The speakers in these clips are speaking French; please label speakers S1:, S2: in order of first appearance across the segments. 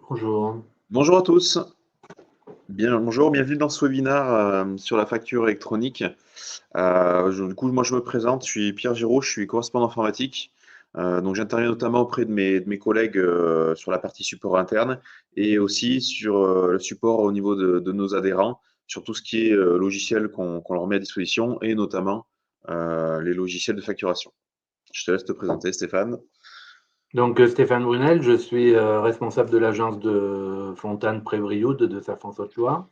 S1: Bonjour.
S2: Bonjour à tous. Bonjour, bienvenue dans ce webinaire sur la facture électronique. Moi je me présente, je suis Pierre Giraud, je suis correspondant informatique. Donc j'interviens notamment auprès de mes collègues sur la partie support interne et aussi sur le support au niveau de nos adhérents, sur tout ce qui est logiciel qu'on leur met à disposition et notamment les logiciels de facturation. Je te laisse te présenter, Stéphane.
S1: Donc, Stéphane Brunel, je suis responsable de l'agence de Fontane-Pré-Brioude de Safran-Saute-Loire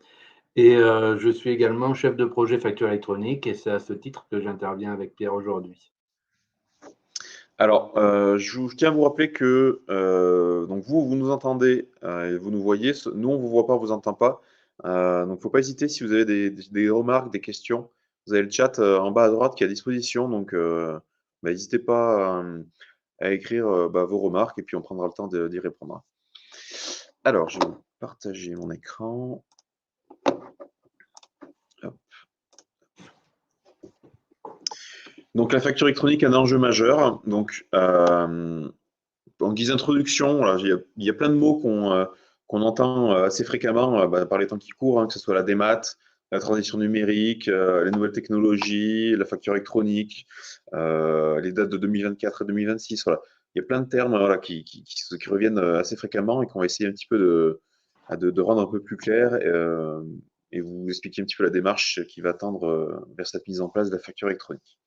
S1: et je suis également chef de projet facture électronique et c'est à ce titre que j'interviens avec Pierre aujourd'hui.
S2: Alors, je tiens à vous rappeler que donc vous nous entendez et vous nous voyez. Nous, on vous voit pas, on vous entend pas. Donc, faut pas hésiter si vous avez des remarques, des questions. Vous avez le chat en bas à droite qui est à disposition. Donc, n'hésitez pas à écrire vos remarques et puis on prendra le temps d'y répondre. Alors, je vais partager mon écran. Hop. Donc, la facture électronique, un enjeu majeur. Donc, en guise d'introduction, voilà, il y a plein de mots qu'on entend assez fréquemment par les temps qui courent, hein, que ce soit la démat, la transition numérique, les nouvelles technologies, la facture électronique, les dates de 2024 et 2026. Voilà. Il y a plein de termes voilà, qui reviennent assez fréquemment et qu'on va essayer un petit peu de rendre un peu plus clair et vous expliquer un petit peu la démarche qui va tendre vers cette mise en place de la facture électronique.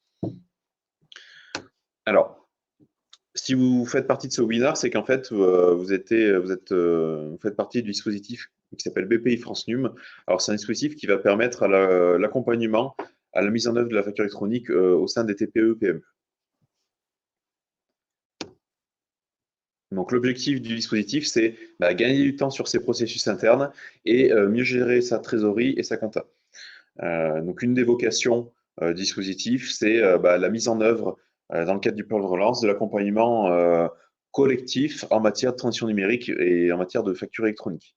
S2: Alors, si vous faites partie de ce webinaire, c'est qu'en fait, vous faites partie du dispositif qui s'appelle BPI France Num. Alors, c'est un dispositif qui va permettre à l'accompagnement, à la mise en œuvre de la facture électronique au sein des TPE-PME. Donc, l'objectif du dispositif, c'est gagner du temps sur ses processus internes et mieux gérer sa trésorerie et sa compta. Donc, une des vocations du dispositif, c'est la mise en œuvre, dans le cadre du plan de relance, de l'accompagnement collectif en matière de transition numérique et en matière de facture électronique.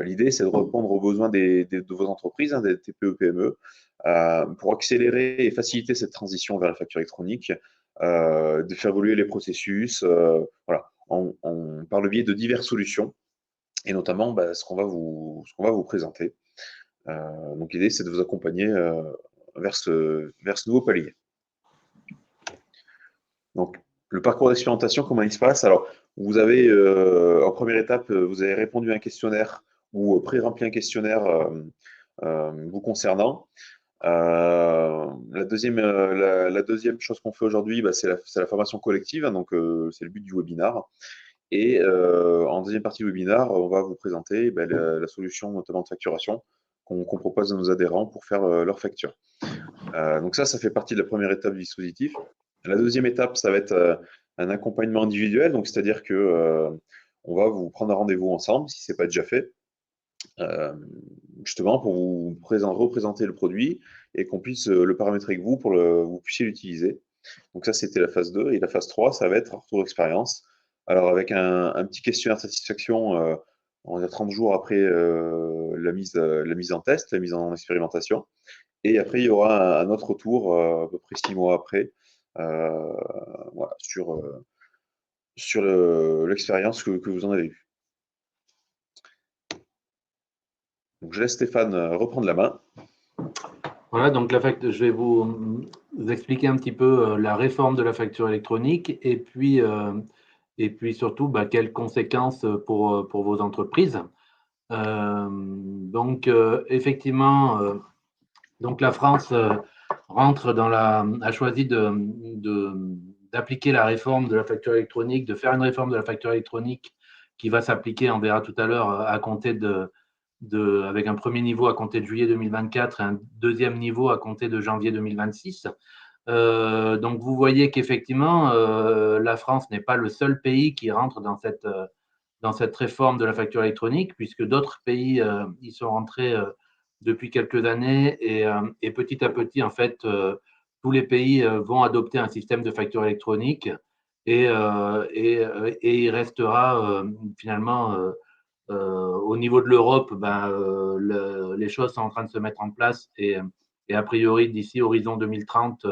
S2: L'idée, c'est de répondre aux besoins de vos entreprises, des TPE-PME, pour accélérer et faciliter cette transition vers la facture électronique, de faire évoluer les processus, voilà, par le biais de diverses solutions, et notamment ce qu'on va vous présenter. Donc l'idée, c'est de vous accompagner vers ce nouveau palier. Donc, le parcours d'expérimentation, comment il se passe? Alors, vous avez, en première étape, vous avez répondu à un questionnaire ou pré-rempli un questionnaire vous concernant. La deuxième chose qu'on fait aujourd'hui, c'est la formation collective, hein, donc c'est le but du webinaire. Et en deuxième partie du webinaire, on va vous présenter la solution notamment de facturation qu'on propose à nos adhérents pour faire leur facture. Donc ça fait partie de la première étape du dispositif. La deuxième étape, ça va être un accompagnement individuel, donc c'est-à-dire que on va vous prendre un rendez-vous ensemble, si ce n'est pas déjà fait, justement pour vous représenter le produit et qu'on puisse le paramétrer avec vous pour que vous puissiez l'utiliser. Donc ça, c'était la phase 2. Et la phase 3, ça va être un retour d'expérience. Alors avec un petit questionnaire de satisfaction, on va dire 30 jours après la mise en test, la mise en expérimentation. Et après, il y aura un autre retour, à peu près 6 mois après, voilà, sur l'expérience que vous en avez eue. Donc, je laisse Stéphane reprendre la main.
S1: Voilà, donc je vais vous expliquer un petit peu la réforme de la facture électronique et puis surtout quelles conséquences pour vos entreprises. Effectivement, donc la France a choisi d'appliquer la réforme de la facture électronique, de faire une réforme de la facture électronique qui va s'appliquer, on verra tout à l'heure, à compter avec un premier niveau à compter de juillet 2024 et un deuxième niveau à compter de janvier 2026. Donc vous voyez qu'effectivement, la France n'est pas le seul pays qui rentre dans cette réforme de la facture électronique, puisque d'autres pays y sont rentrés depuis quelques années et petit à petit, en fait, tous les pays vont adopter un système de facture électronique et il restera finalement au niveau de l'Europe, les choses sont en train de se mettre en place et a priori d'ici horizon 2030,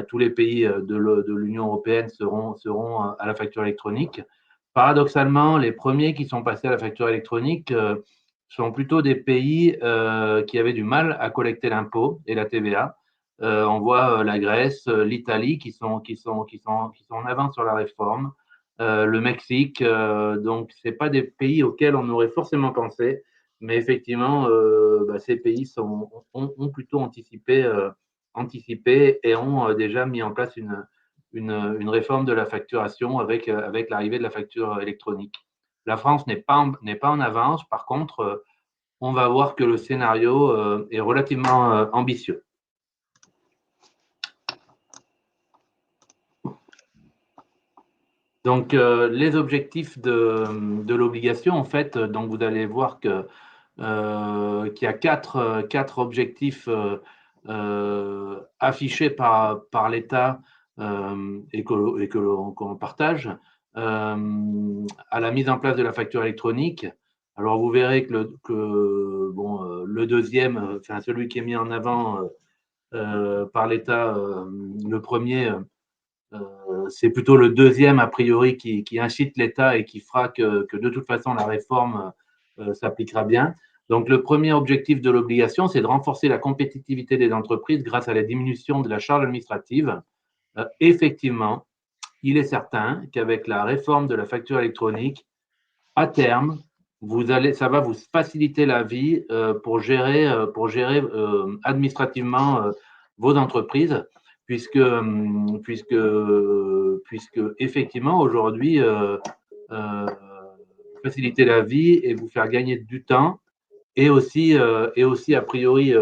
S1: tous les pays de l'Union européenne seront à la facture électronique. paradoxalement, les premiers qui sont passés à la facture électronique sont plutôt des pays qui avaient du mal à collecter l'impôt et la TVA. On voit la Grèce, l'Italie qui sont en avance sur la réforme, le Mexique. Donc, ce pas des pays auxquels on aurait forcément pensé, mais effectivement, ces pays ont plutôt anticipé et ont déjà mis en place une réforme de la facturation avec l'arrivée de la facture électronique. La France n'est pas en avance. Par contre, on va voir que le scénario est relativement ambitieux. Donc, les objectifs de l'obligation, en fait, donc vous allez voir qu'il y a quatre objectifs affichés par l'État et que l'on partage à la mise en place de la facture électronique. Alors, vous verrez que le deuxième, enfin, celui qui est mis en avant par l'État, le premier, c'est plutôt le deuxième, a priori, qui incite l'État et qui fera que de toute façon, la réforme s'appliquera bien. Donc, le premier objectif de l'obligation, c'est de renforcer la compétitivité des entreprises grâce à la diminution de la charge administrative. Effectivement, il est certain qu'avec la réforme de la facture électronique, à terme, ça va vous faciliter la vie pour gérer administrativement vos entreprises, puisque effectivement, aujourd'hui, faciliter la vie et vous faire gagner du temps et aussi a priori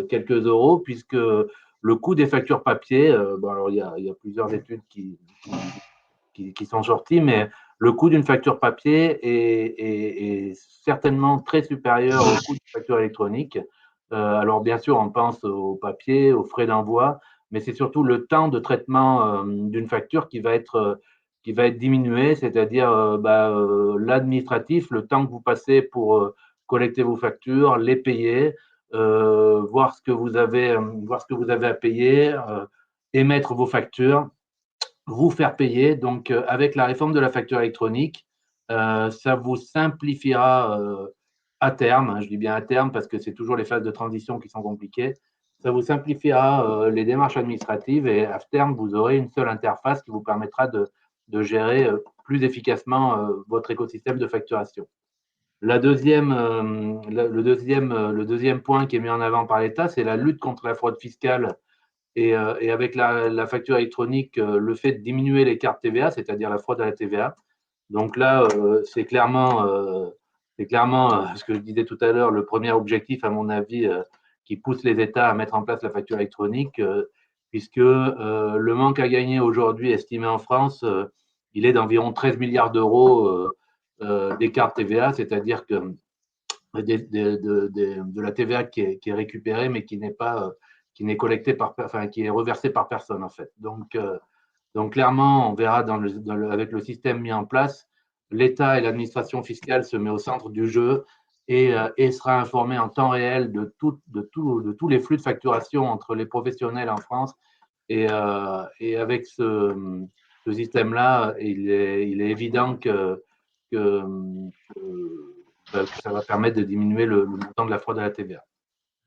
S1: quelques euros, puisque le coût des factures papier, alors il y a plusieurs études qui sont sorties, mais le coût d'une facture papier est certainement très supérieur au coût d'une facture électronique. Alors bien sûr, on pense au papier, aux frais d'envoi, mais c'est surtout le temps de traitement d'une facture qui va être diminué, c'est-à-dire l'administratif, le temps que vous passez pour collecter vos factures, les payer, voir ce que vous avez à payer, émettre vos factures, vous faire payer. Donc, avec la réforme de la facture électronique, ça vous simplifiera à terme, hein, je dis bien à terme parce que c'est toujours les phases de transition qui sont compliquées, ça vous simplifiera les démarches administratives et à terme, vous aurez une seule interface qui vous permettra de gérer plus efficacement votre écosystème de facturation. Le deuxième point qui est mis en avant par l'État, c'est la lutte contre la fraude fiscale et avec la facture électronique, le fait de diminuer les cartes TVA, c'est-à-dire la fraude à la TVA. Donc là, c'est clairement ce que je disais tout à l'heure, le premier objectif, à mon avis, qui pousse les États à mettre en place la facture électronique, puisque le manque à gagner aujourd'hui, estimé en France, il est d'environ 13 milliards d'euros des cartes TVA, c'est-à-dire que de la TVA qui est récupérée, mais qui n'est collectée qui est reversée par personne en fait. Donc clairement, on verra avec le système mis en place, l'État et l'administration fiscale se met au centre du jeu et sera informé en temps réel de tous les flux de facturation entre les professionnels en France. Et avec ce système-là, il est évident que ça va permettre de diminuer le montant de la fraude à la TVA.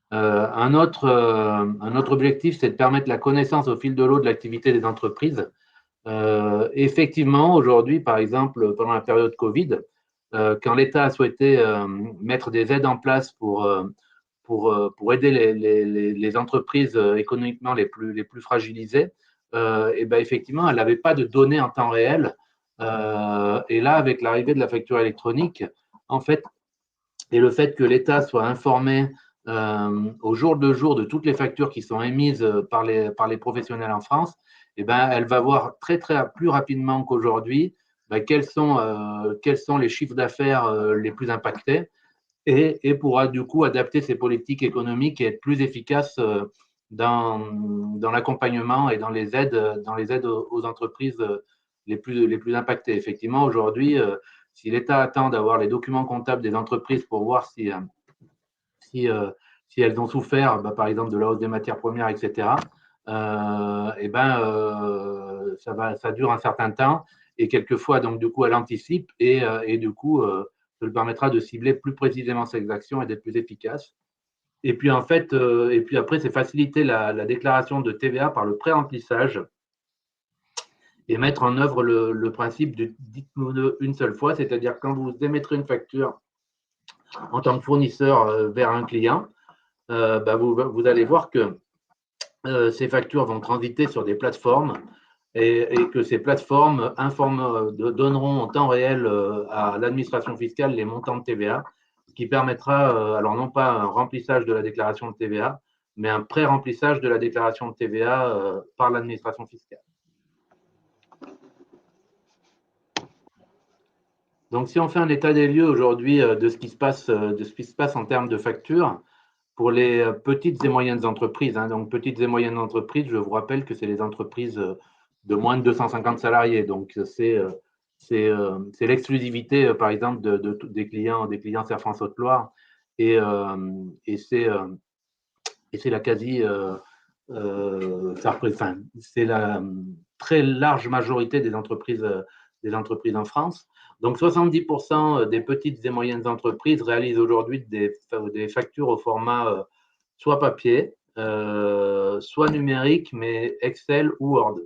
S1: Un autre objectif, c'est de permettre la connaissance au fil de l'eau de l'activité des entreprises. Effectivement, aujourd'hui, par exemple, pendant la période Covid, quand l'État a souhaité mettre des aides en place pour aider les entreprises économiquement les plus fragilisées, et ben effectivement, elle n'avait pas de données en temps réel. Et là, avec l'arrivée de la facture électronique, en fait, et le fait que l'État soit informé au jour le jour de toutes les factures qui sont émises par les professionnels en France, eh ben, elle va voir plus rapidement qu'aujourd'hui quels sont les chiffres d'affaires les plus impactés et pourra du coup adapter ses politiques économiques et être plus efficace dans l'accompagnement et dans les aides aux entreprises les plus impactées. Effectivement, aujourd'hui, si l'État attend d'avoir les documents comptables des entreprises pour voir si, si elles ont souffert, par exemple, de la hausse des matières premières, etc., ça dure un certain temps. et quelquefois, donc, du coup, elle anticipe et du coup, ça lui permettra de cibler plus précisément ses actions et d'être plus efficace. Et puis, en fait, et puis après, c'est faciliter la déclaration de TVA par le pré-remplissage et mettre en œuvre le principe de dites-nous une seule fois, c'est-à-dire quand vous émettrez une facture en tant que fournisseur vers un client, vous allez voir que ces factures vont transiter sur des plateformes et que ces plateformes donneront en temps réel à l'administration fiscale les montants de TVA, ce qui permettra, alors non pas un remplissage de la déclaration de TVA, mais un pré-remplissage de la déclaration de TVA par l'administration fiscale. Donc, si on fait un état des lieux aujourd'hui de ce qui se passe en termes de factures, pour les petites et moyennes entreprises, hein, donc petites et moyennes entreprises, je vous rappelle que c'est les entreprises de moins de 250 salariés. Donc, c'est l'exclusivité, par exemple, des clients Air France Haute-Loire et c'est la quasi, c'est la très large majorité des entreprises en France. Donc, 70% des petites et moyennes entreprises réalisent aujourd'hui des factures au format soit papier, soit numérique, mais Excel ou Word.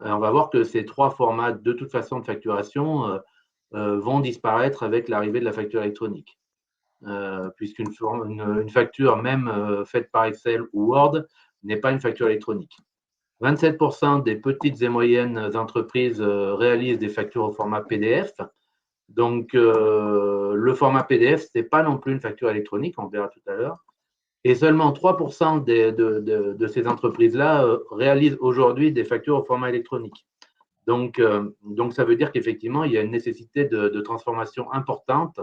S1: On va voir que ces trois formats, de toute façon, de facturation vont disparaître avec l'arrivée de la facture électronique. Puisqu'une facture, même faite par Excel ou Word, n'est pas une facture électronique. 27% des petites et moyennes entreprises réalisent des factures au format PDF. Donc, le format PDF, ce n'est pas non plus une facture électronique, on verra tout à l'heure. Et seulement 3% de ces entreprises-là réalisent aujourd'hui des factures au format électronique. Donc ça veut dire qu'effectivement, il y a une nécessité de transformation importante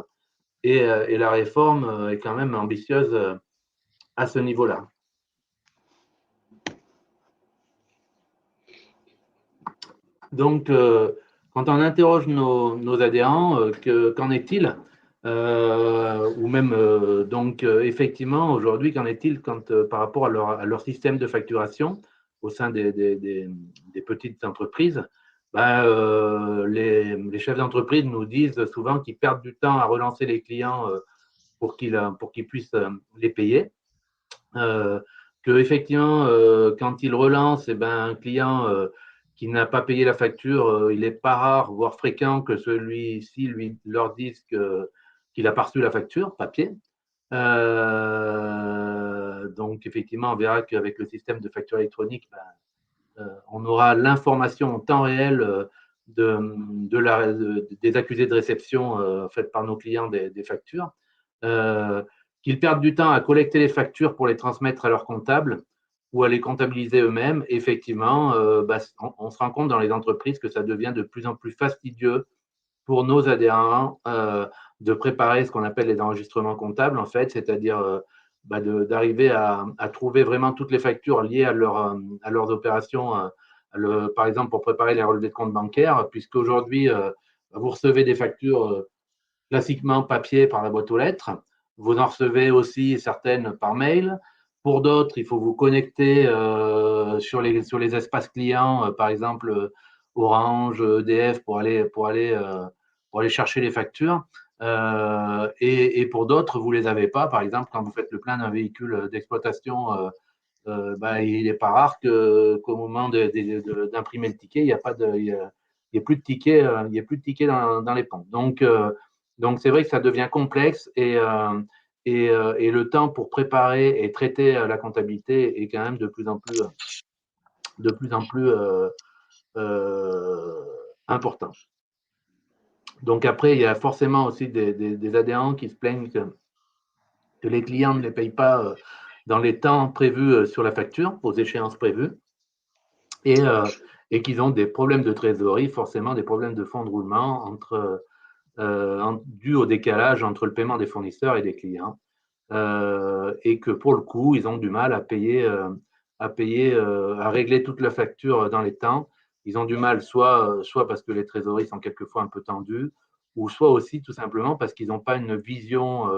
S1: et la réforme est quand même ambitieuse à ce niveau-là. Donc, quand on interroge nos adhérents, qu'en est-il ou même, effectivement, aujourd'hui, qu'en est-il par rapport à leur système de facturation au sein des petites entreprises? Les chefs d'entreprise nous disent souvent qu'ils perdent du temps à relancer les clients pour qu'ils puissent les payer. Qu'effectivement, quand ils relancent, un client qui n'a pas payé la facture, il n'est pas rare, voire fréquent, que celui-ci leur dise qu'il a pas reçu la facture papier. Donc, effectivement, on verra qu'avec le système de facture électronique, on aura l'information en temps réel des accusés de réception faites par nos clients des factures. Qu'ils perdent du temps à collecter les factures pour les transmettre à leur comptable ou à les comptabiliser eux-mêmes, effectivement, on se rend compte dans les entreprises que ça devient de plus en plus fastidieux pour nos adhérents de préparer ce qu'on appelle les enregistrements comptables, en fait, c'est-à-dire d'arriver à trouver vraiment toutes les factures liées à leurs opérations, par exemple pour préparer les relevés de compte bancaires, puisqu'aujourd'hui, vous recevez des factures classiquement papier par la boîte aux lettres. Vous en recevez aussi certaines par mail. Pour d'autres, il faut vous connecter sur les espaces clients, par exemple Orange, EDF, pour aller chercher les factures. Et pour d'autres, vous ne les avez pas. Par exemple, quand vous faites le plein d'un véhicule d'exploitation, il n'est pas rare qu'au moment d'imprimer le ticket, il n'y a plus de tickets dans les pompes. Donc, c'est vrai que ça devient complexe et le temps pour préparer et traiter la comptabilité est quand même de plus en plus important. Donc, après, il y a forcément aussi des adhérents qui se plaignent que les clients ne les payent pas dans les temps prévus sur la facture, aux échéances prévues, et qu'ils ont des problèmes de trésorerie, forcément des problèmes de fonds de roulement dû au décalage entre le paiement des fournisseurs et des clients, et que pour le coup, ils ont du mal à régler toute la facture dans les temps. Ils ont du mal soit parce que les trésoreries sont quelquefois un peu tendues, ou soit aussi tout simplement parce qu'ils n'ont pas une vision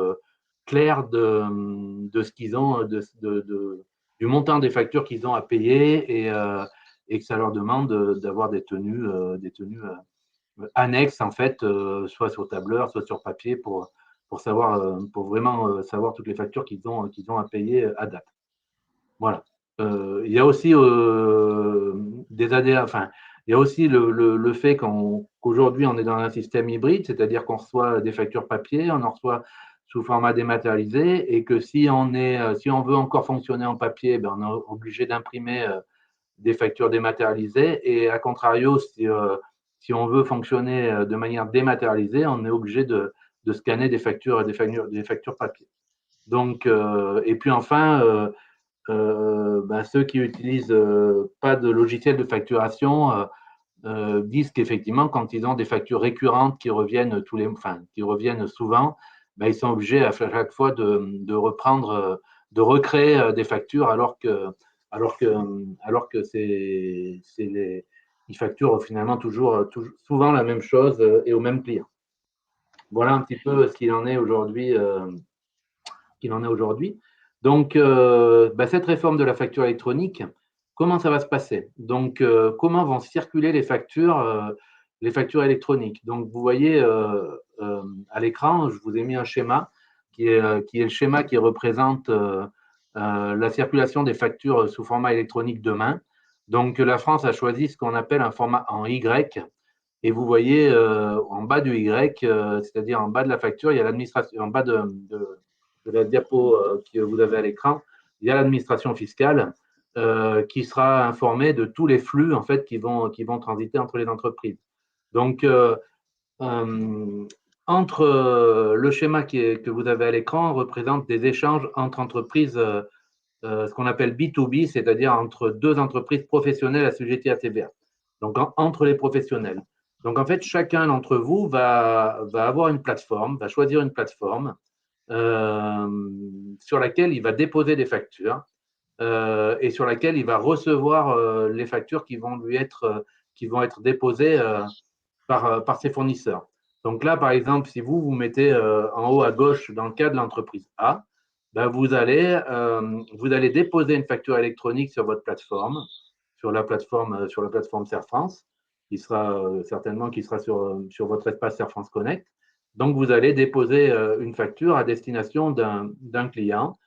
S1: claire de ce qu'ils ont, du montant des factures qu'ils ont à payer et que ça leur demande d'avoir des tenues annexes, en fait, soit sur tableur, soit sur papier, pour savoir, pour vraiment savoir toutes les factures qu'ils ont à payer à date. Voilà. Il y a aussi des ADA, enfin, il y a aussi le fait qu'aujourd'hui, on est dans un système hybride, c'est-à-dire qu'on reçoit des factures papier, on en reçoit sous format dématérialisé, et que si on veut encore fonctionner en papier, ben, on est obligé d'imprimer des factures dématérialisées, et à contrario, si on veut fonctionner de manière dématérialisée, on est obligé de scanner des factures papier. Donc, et puis enfin, ben, ceux qui utilisent pas de logiciel de facturation disent qu'effectivement, quand ils ont des factures récurrentes qui reviennent qui reviennent souvent, ben, ils sont obligés à chaque fois de reprendre, de recréer des factures alors que ils facturent finalement souvent la même chose et au même client. Voilà un petit peu ce qu'il en est aujourd'hui. Donc, bah, cette réforme de la facture électronique, comment ça va se passer? Donc, comment vont circuler les factures électroniques? Donc, vous voyez à l'écran, je vous ai mis un schéma qui est le schéma qui représente la circulation des factures sous format électronique demain. Donc, la France a choisi ce qu'on appelle un format en Y. Et vous voyez en bas du Y, c'est-à-dire en bas de la facture, il y a l'administration, en bas de la diapo que vous avez à l'écran, il y a l'administration fiscale qui sera informée de tous les flux en fait qui vont transiter entre les entreprises. Donc entre le schéma que vous avez à l'écran représente des échanges entre entreprises, ce qu'on appelle B2B, c'est-à-dire entre deux entreprises professionnelles assujetties à TVA. Donc entre les professionnels. Donc en fait, chacun d'entre vous va avoir une plateforme, va choisir une plateforme sur laquelle il va déposer des factures et sur laquelle il va recevoir les factures qui vont être déposées par ses fournisseurs. Donc là, par exemple, si vous mettez en haut à gauche dans le cas de l'entreprise A, ben vous allez déposer une facture électronique sur votre plateforme, sur la plateforme Serre France, qui sera certainement sur votre espace Serre France Connect. Donc, vous allez déposer une facture à destination d'un client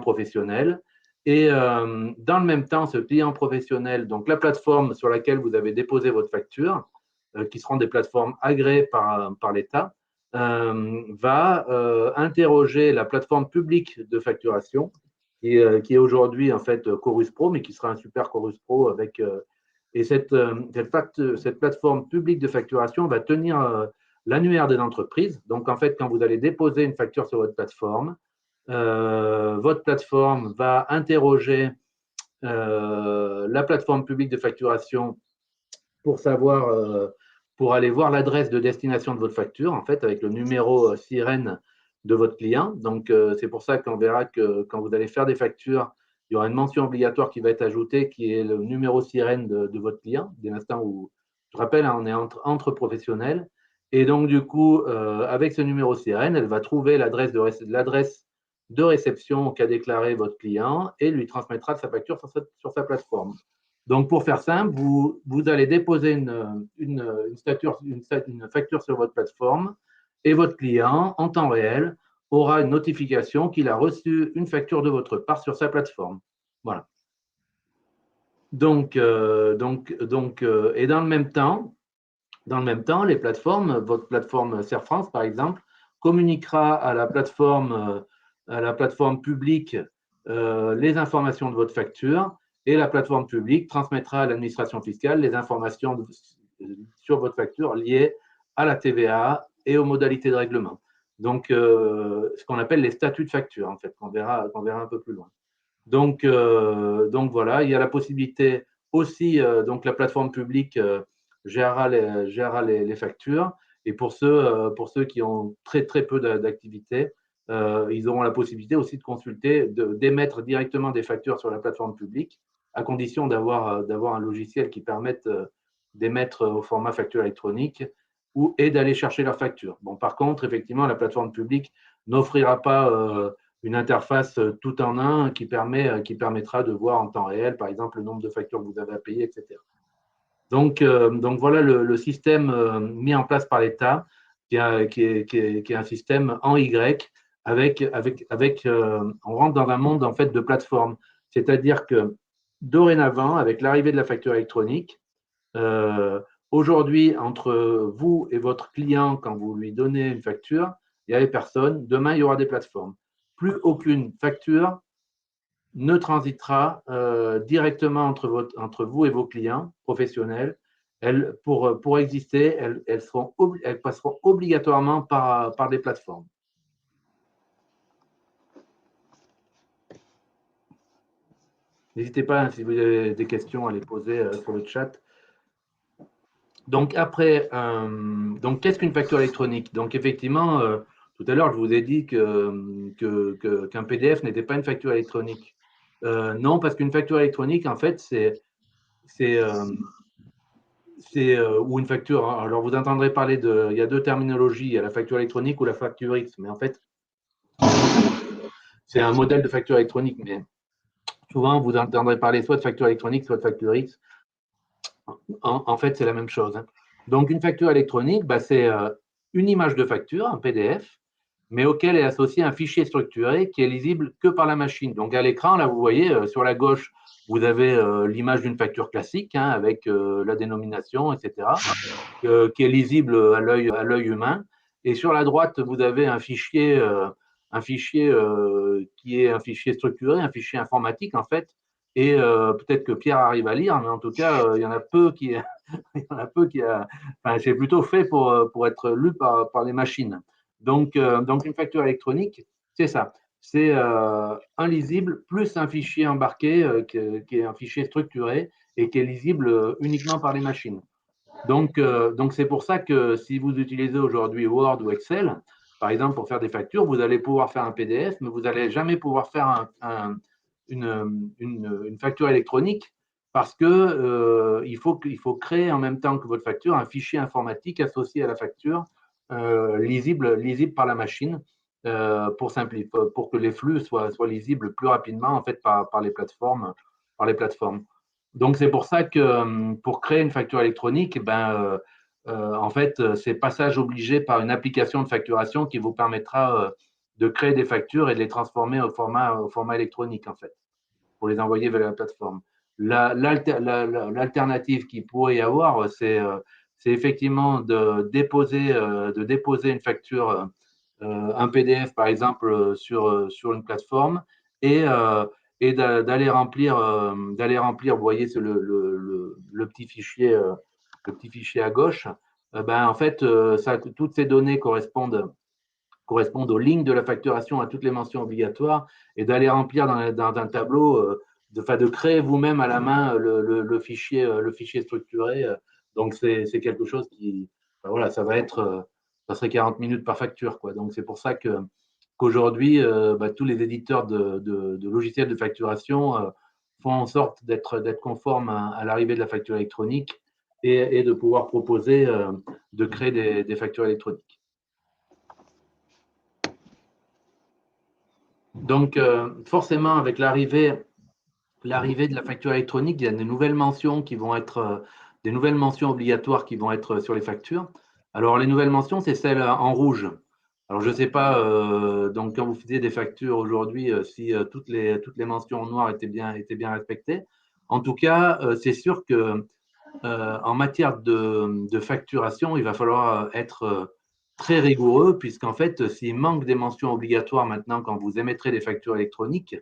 S1: professionnel. Et dans le même temps, ce client professionnel, donc la plateforme sur laquelle vous avez déposé votre facture, qui seront des plateformes agréées par l'État, va interroger la plateforme publique de facturation, qui est aujourd'hui en fait Chorus Pro, mais qui sera un super Chorus Pro avec. Et cette plateforme publique de facturation va tenir l'annuaire des entreprises. Donc, en fait, quand vous allez déposer une facture sur votre plateforme va interroger la plateforme publique de facturation pour aller voir l'adresse de destination de votre facture, en fait, avec le numéro sirène de votre client. Donc, c'est pour ça qu'on verra que quand vous allez faire des factures, il y aura une mention obligatoire qui va être ajoutée, qui est le numéro sirène de votre client, dès l'instant où, je rappelle, on est entre professionnels. Et donc, du coup, avec ce numéro sirène, elle va trouver l'adresse de réception qu'a déclaré votre client et lui transmettra sa facture sur sa plateforme. Donc, pour faire simple, vous allez déposer une facture sur votre plateforme et votre client, en temps réel, aura une notification qu'il a reçu une facture de votre part sur sa plateforme. Voilà. Donc, et dans le même temps, les plateformes, votre plateforme Serre France, par exemple, communiquera à la plateforme publique les informations de votre facture et la plateforme publique transmettra à l'administration fiscale les informations sur votre facture liées à la TVA et aux modalités de règlement. Donc, ce qu'on appelle les statuts de facture, en fait, qu'on verra un peu plus loin. Donc voilà, il y a la possibilité aussi, donc la plateforme publique gérera les factures. Et pour ceux qui ont très, très peu d'activité, ils auront la possibilité aussi de consulter, d'émettre directement des factures sur la plateforme publique, à condition d'avoir un logiciel qui permette d'émettre au format facture électronique et d'aller chercher leur facture. Bon, par contre, effectivement, la plateforme publique n'offrira pas une interface tout en un qui permettra de voir en temps réel, par exemple, le nombre de factures que vous avez à payer, etc. Donc voilà le système mis en place par l'État, qui est un système en Y, on rentre dans un monde en fait de plateforme. C'est-à-dire que dorénavant, avec l'arrivée de la facture électronique, aujourd'hui, entre vous et votre client, quand vous lui donnez une facture, il n'y avait personne. Demain, il y aura des plateformes. Plus aucune facture ne transitera directement entre vous et vos clients professionnels. Pour exister, elles passeront obligatoirement par des plateformes. N'hésitez pas, hein, si vous avez des questions, à les poser sur le chat. Donc après, donc qu'est-ce qu'une facture électronique? Donc effectivement, tout à l'heure, je vous ai dit qu'un PDF n'était pas une facture électronique. Non, parce qu'une facture électronique, en fait, ou une facture. Alors vous entendrez parler il y a deux terminologies, il y a la facture électronique ou la facture X, mais en fait, c'est un modèle de facture électronique, mais souvent vous entendrez parler soit de facture électronique, soit de facture X. En fait, c'est la même chose, hein. Donc, une facture électronique, c'est une image de facture, un PDF, mais auquel est associé un fichier structuré qui est lisible que par la machine. Donc, à l'écran, là, vous voyez, sur la gauche, vous avez l'image d'une facture classique, hein, avec la dénomination, etc., qui est lisible à l'œil humain. Et sur la droite, vous avez un fichier qui est un fichier structuré, un fichier informatique, en fait. Et peut-être que Pierre arrive à lire, mais en tout cas, il y en a peu qui, il y en a peu qui enfin, c'est plutôt fait pour être lu par les machines. Donc, une facture électronique, c'est ça. C'est un lisible plus un fichier embarqué qui est un fichier structuré et qui est lisible uniquement par les machines. Donc c'est pour ça que si vous utilisez aujourd'hui Word ou Excel, par exemple, pour faire des factures, vous allez pouvoir faire un PDF, mais vous n'allez jamais pouvoir faire une facture électronique parce que il faut créer en même temps que votre facture un fichier informatique associé à la facture, lisible par la machine, pour que les flux soient lisibles plus rapidement en fait par les plateformes. Donc, c'est pour ça que pour créer une facture électronique, en fait, c'est passage obligé par une application de facturation qui vous permettra de créer des factures et de les transformer au format électronique, en fait, pour les envoyer vers la plateforme. L'alternative qu'il pourrait y avoir, c'est effectivement de déposer une facture, un PDF, par exemple, sur une plateforme et d'aller remplir, vous voyez, le petit fichier à gauche. En fait, toutes ces données correspondent aux lignes de la facturation, à toutes les mentions obligatoires, et d'aller remplir dans un tableau, de créer vous-même à la main le fichier structuré. Donc, c'est quelque chose qui, voilà, ça serait 40 minutes par facture, quoi. Donc, c'est pour ça qu'aujourd'hui, tous les éditeurs de logiciels de facturation font en sorte d'être conformes à l'arrivée de la facture électronique et de pouvoir proposer de créer des factures électroniques. Donc, forcément, avec l'arrivée de la facture électronique, il y a des nouvelles mentions des nouvelles mentions obligatoires qui vont être sur les factures. Alors, les nouvelles mentions, c'est celles en rouge. Alors, je ne sais pas, donc, quand vous faisiez des factures aujourd'hui, si toutes les mentions en noir étaient bien respectées. En tout cas, c'est sûr que en matière de facturation, il va falloir être très rigoureux, puisqu'en fait, s'il manque des mentions obligatoires maintenant quand vous émettrez des factures électroniques,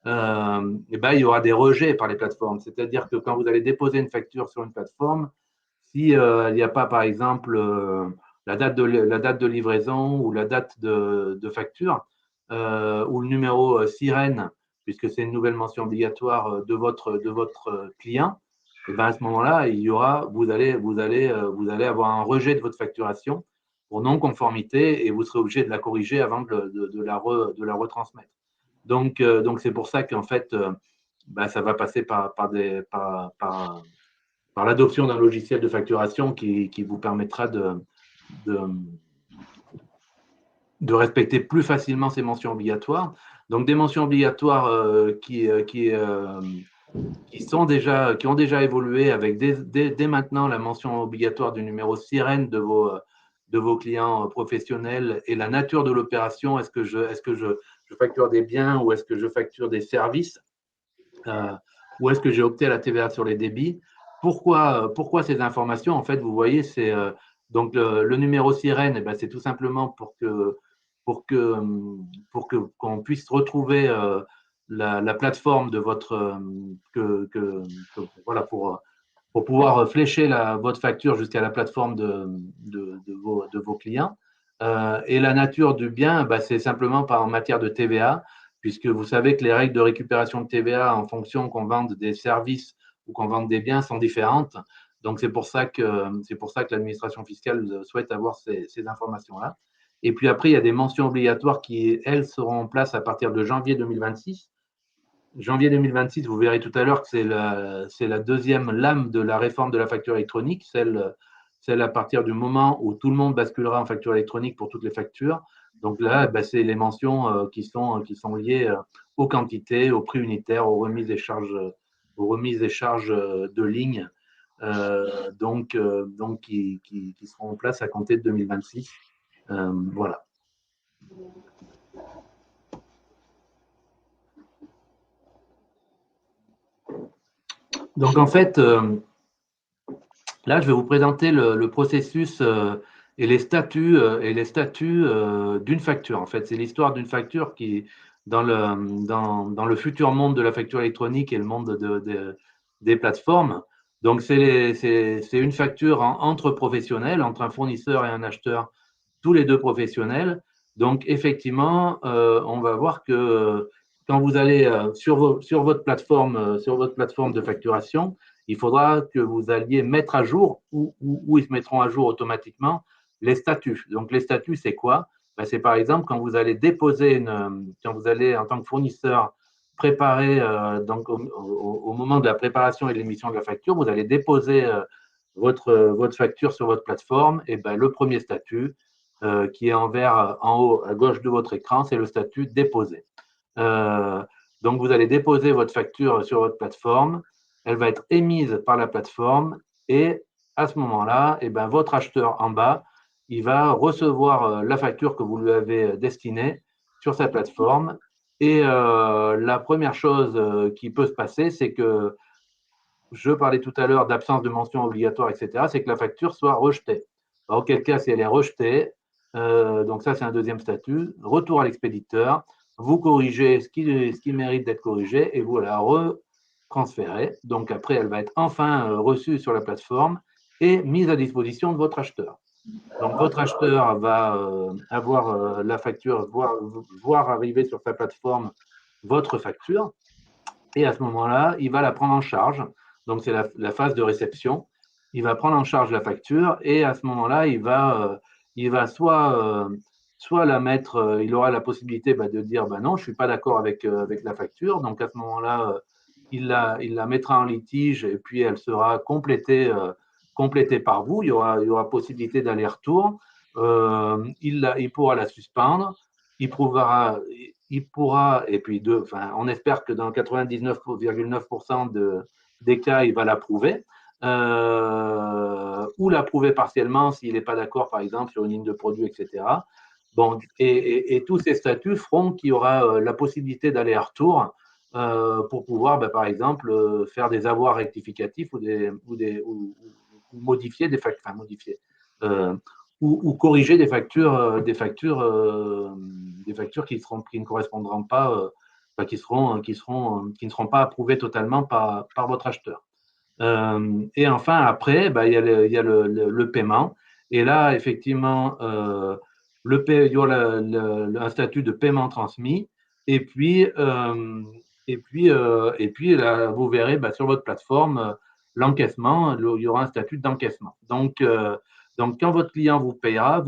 S1: il y aura des rejets par les plateformes. C'est-à-dire que quand vous allez déposer une facture sur une plateforme, si il n'y a pas, par exemple, la date de livraison ou la date de facture, ou le numéro SIREN, puisque c'est une nouvelle mention obligatoire de votre client, et à ce moment-là, vous allez avoir un rejet de votre facturation pour non-conformité et vous serez obligé de la corriger avant de la retransmettre. Donc, c'est pour ça qu'en fait, ça va passer par l'adoption d'un logiciel de facturation qui vous permettra de respecter plus facilement ces mentions obligatoires. Donc, des mentions obligatoires qui ont déjà évolué avec dès maintenant la mention obligatoire du numéro SIREN de vos clients professionnels et la nature de l'opération. Est-ce que je facture des biens ou est-ce que je facture des services ou est-ce que j'ai opté à la TVA sur les débits? Pourquoi ces informations? En fait, vous voyez, c'est donc le numéro SIREN, eh ben, c'est tout simplement pour que, qu'on puisse retrouver la plateforme de votre voilà pour pouvoir flécher votre facture jusqu'à la plateforme de vos clients. Et la nature du bien, bah, c'est simplement en matière de TVA, puisque vous savez que les règles de récupération de TVA en fonction qu'on vende des services ou qu'on vende des biens sont différentes. Donc c'est pour ça que l'administration fiscale souhaite avoir ces informations-là. Et puis après, il y a des mentions obligatoires qui, elles, seront en place à partir de janvier 2026. Janvier 2026, vous verrez tout à l'heure que c'est la deuxième lame de la réforme de la facture électronique, celle à partir du moment où tout le monde basculera en facture électronique pour toutes les factures. Donc là, bah, c'est les mentions qui sont liées aux quantités, aux prix unitaires, aux remises et charges de ligne, donc qui seront en place à compter de 2026. Voilà. Donc en fait, là, je vais vous présenter le processus et les statuts d'une facture. En fait, c'est l'histoire d'une facture qui, dans le futur monde de la facture électronique et le monde des plateformes, donc c'est une facture entre professionnels, entre un fournisseur et un acheteur, tous les deux professionnels. Donc, effectivement, on va voir que quand vous allez sur votre plateforme de facturation, il faudra que vous alliez mettre à jour ou ils se mettront à jour automatiquement les statuts. Donc, les statuts, c'est quoi? Ben, c'est par exemple quand vous allez quand vous allez en tant que fournisseur préparer, donc au moment de la préparation et de l'émission de la facture, vous allez déposer votre facture sur votre plateforme. Et ben, le premier statut, qui est en vert en haut à gauche de votre écran, c'est le statut déposé. Euh, donc, vous allez déposer votre facture sur votre plateforme, elle va être émise par la plateforme et à ce moment-là, eh ben, votre acheteur en bas, il va recevoir la facture que vous lui avez destinée sur sa plateforme. Et la première chose qui peut se passer, c'est que je parlais tout à l'heure d'absence de mention obligatoire, etc., c'est que la facture soit rejetée. Auquel cas, si elle est rejetée, donc ça c'est un deuxième statut, retour à l'expéditeur, vous corrigez ce qui mérite d'être corrigé et vous la retransférez. Donc après, elle va être enfin reçue sur la plateforme et mise à disposition de votre acheteur. Donc votre acheteur va avoir la facture, voir arriver sur sa plateforme votre facture et à ce moment-là, il va la prendre en charge. Donc, c'est la phase de réception. Il va prendre en charge la facture et à ce moment-là, il va soit la mettre, il aura la possibilité de dire non, je ne suis pas d'accord avec la facture. Donc, à ce moment-là, il la mettra en litige et puis elle sera complétée par vous. Il y aura possibilité d'aller-retour. Il pourra la suspendre. Il pourra, et puis on espère que dans 99,9% des cas, il va l'approuver, ou l'approuver partiellement s'il n'est pas d'accord, par exemple, sur une ligne de produit, etc. Bon, et tous ces statuts feront qu'il y aura la possibilité d'aller-retour pour pouvoir, par exemple, faire des avoirs rectificatifs ou modifier des factures, enfin modifier, ou corriger des factures qui ne correspondront pas, qui ne seront pas approuvées totalement par votre acheteur. Et enfin, après, il y a le paiement. Et là, effectivement, il y aura un statut de paiement transmis. Et puis, là, vous verrez sur votre plateforme l'encaissement. Il y aura un statut d'encaissement. Donc, quand votre client vous paiera,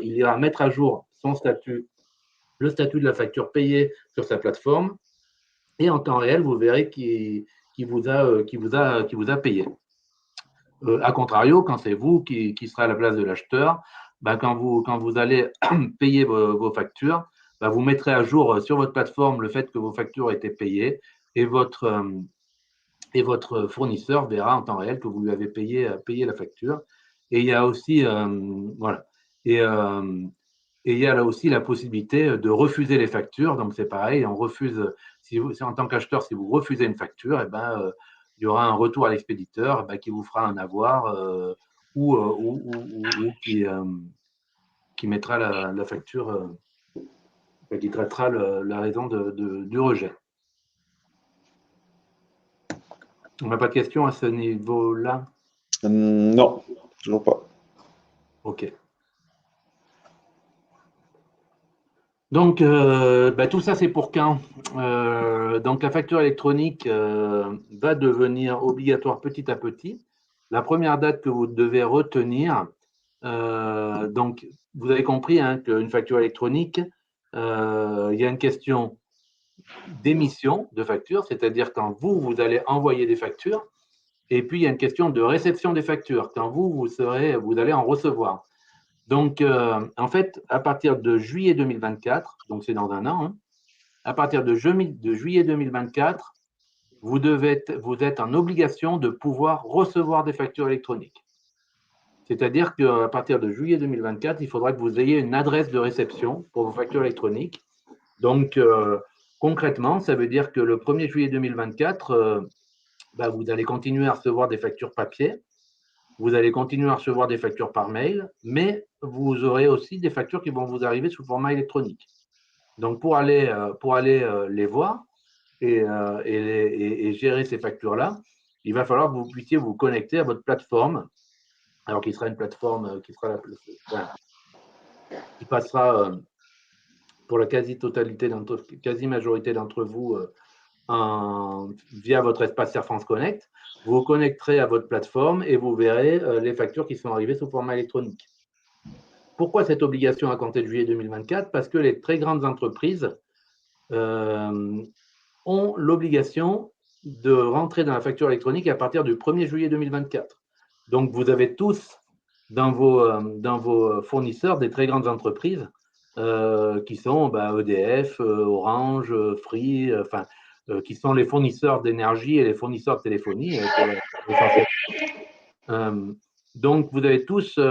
S1: il ira mettre à jour son statut, le statut de la facture payée sur sa plateforme. Et en temps réel, vous verrez qui vous a payé. A contrario, quand c'est vous qui serez à la place de l'acheteur, quand vous allez payer vos factures, vous mettrez à jour sur votre plateforme le fait que vos factures ont été payées et votre et votre fournisseur verra en temps réel que vous lui avez payé la facture. Et il y a aussi, voilà. Et il y a là aussi la possibilité de refuser les factures. Donc c'est pareil, on refuse, si en tant qu'acheteur, si vous refusez une facture, eh ben, il y aura un retour à l'expéditeur eh ben, qui vous fera un avoir ou qui mettra la facture, qui traitera la raison du rejet. On n'a pas de questions à ce niveau-là?
S2: Non, toujours pas.
S1: Ok. Donc, tout ça, c'est pour quand? Donc, la facture électronique va devenir obligatoire petit à petit. La première date que vous devez retenir, donc, vous avez compris hein, qu'une facture électronique, il y a une question d'émission de facture, c'est-à-dire quand vous allez envoyer des factures, et puis il y a une question de réception des factures, quand vous allez en recevoir. Donc, en fait, à partir de juillet 2024, donc c'est dans un an, hein, à partir de juillet 2024, vous êtes en obligation de pouvoir recevoir des factures électroniques. C'est-à-dire qu'à partir de juillet 2024, il faudra que vous ayez une adresse de réception pour vos factures électroniques. Donc, concrètement, ça veut dire que le 1er juillet 2024, vous allez continuer à recevoir des factures papier, vous allez continuer à recevoir des factures par mail, mais vous aurez aussi des factures qui vont vous arriver sous format électronique. Donc, pour aller les voir et gérer ces factures-là, il va falloir que vous puissiez vous connecter à votre plateforme, alors qui sera une plateforme qui passera pour la quasi-majorité d'entre vous via votre espace Air France Connect. Vous vous connecterez à votre plateforme et vous verrez les factures qui sont arrivées sous format électronique. Pourquoi cette obligation à compter de juillet 2024? Parce que les très grandes entreprises ont l'obligation de rentrer dans la facture électronique à partir du 1er juillet 2024. Donc, vous avez tous dans vos fournisseurs des très grandes entreprises qui sont EDF, Orange, Free, qui sont les fournisseurs d'énergie et les fournisseurs de téléphonie. Donc, vous avez tous, vous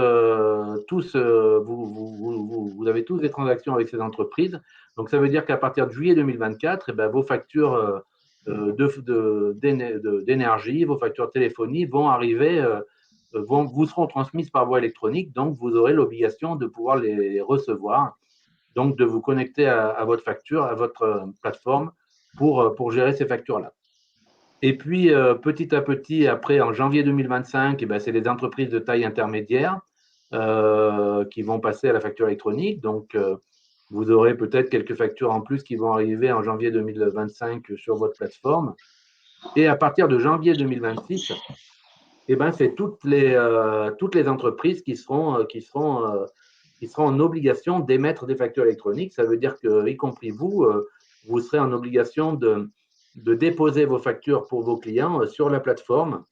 S1: avez tous des transactions avec ces entreprises. Donc, ça veut dire qu'à partir de juillet 2024, vos factures d'énergie, vos factures de téléphonie vont arriver, vous seront transmises par voie électronique. Donc, vous aurez l'obligation de pouvoir les recevoir. Donc, de vous connecter à votre facture, à votre plateforme pour gérer ces factures-là. Et puis, petit à petit, après, en janvier 2025, c'est les entreprises de taille intermédiaire qui vont passer à la facture électronique. Donc, vous aurez peut-être quelques factures en plus qui vont arriver en janvier 2025 sur votre plateforme. Et à partir de janvier 2026, c'est toutes les entreprises qui seront en obligation d'émettre des factures électroniques. Ça veut dire que, y compris vous, vous serez en obligation de déposer vos factures pour vos clients sur la plateforme,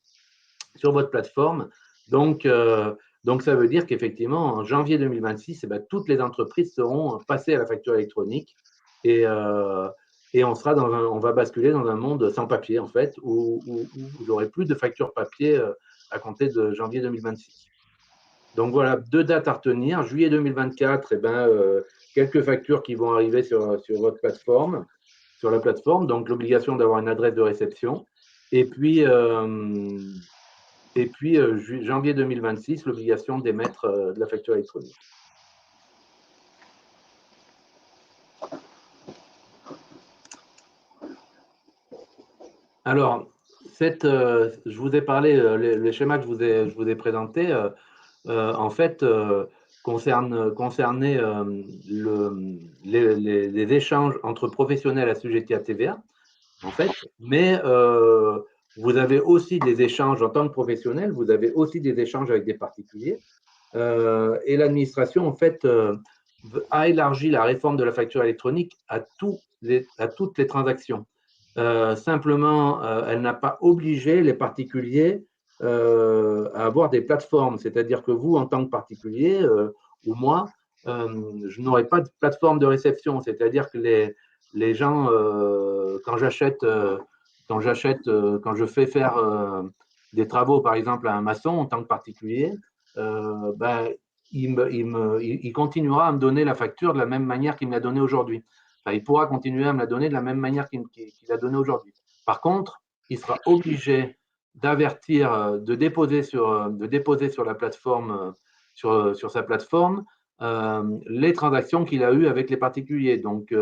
S1: sur votre plateforme. Donc, ça veut dire qu'effectivement, en janvier 2026, toutes les entreprises seront passées à la facture électronique et on va basculer dans un monde sans papier, en fait, où vous n'aurez plus de facture papier à compter de janvier 2026. Donc voilà, 2 dates à retenir. Juillet 2024, quelques factures qui vont arriver sur votre plateforme, sur la plateforme, donc l'obligation d'avoir une adresse de réception. Et puis janvier 2026, l'obligation d'émettre de la facture électronique. Alors, je vous ai parlé, les schémas que je vous ai présentés, en fait, concernaient les échanges entre professionnels assujettis à TVA, en fait, mais vous avez aussi des échanges en tant que professionnel, vous avez aussi des échanges avec des particuliers, et l'administration, en fait, a élargi la réforme de la facture électronique à toutes les transactions. Simplement, elle n'a pas obligé les particuliers à avoir des plateformes. C'est-à-dire que vous, en tant que particulier, ou moi, je n'aurai pas de plateforme de réception. C'est-à-dire que les gens, quand j'achète quand je fais faire des travaux, par exemple, à un maçon en tant que particulier, il continuera à me donner la facture de la même manière qu'il me l'a donnée aujourd'hui. Enfin, il pourra continuer à me la donner de la même manière qu'il l'a donnée aujourd'hui. Par contre, il sera obligé d'avertir, de déposer sur la plateforme, sur sa plateforme, les transactions qu'il a eues avec les particuliers. Donc,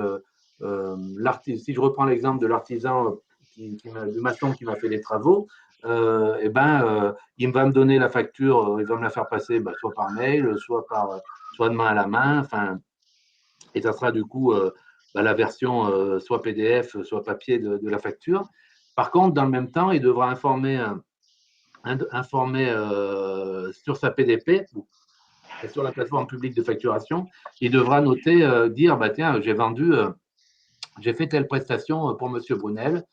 S1: si je reprends l'exemple de l'artisan, du maçon qui m'a fait les travaux, il va me donner la facture, il va me la faire passer soit par mail, soit de main à la main, enfin, et ça sera du coup la version soit PDF, soit papier de la facture. Par contre, dans le même temps, il devra informer sur sa PDP, sur la plateforme publique de facturation, il devra noter, dire, tiens, j'ai fait telle prestation pour Monsieur Brunel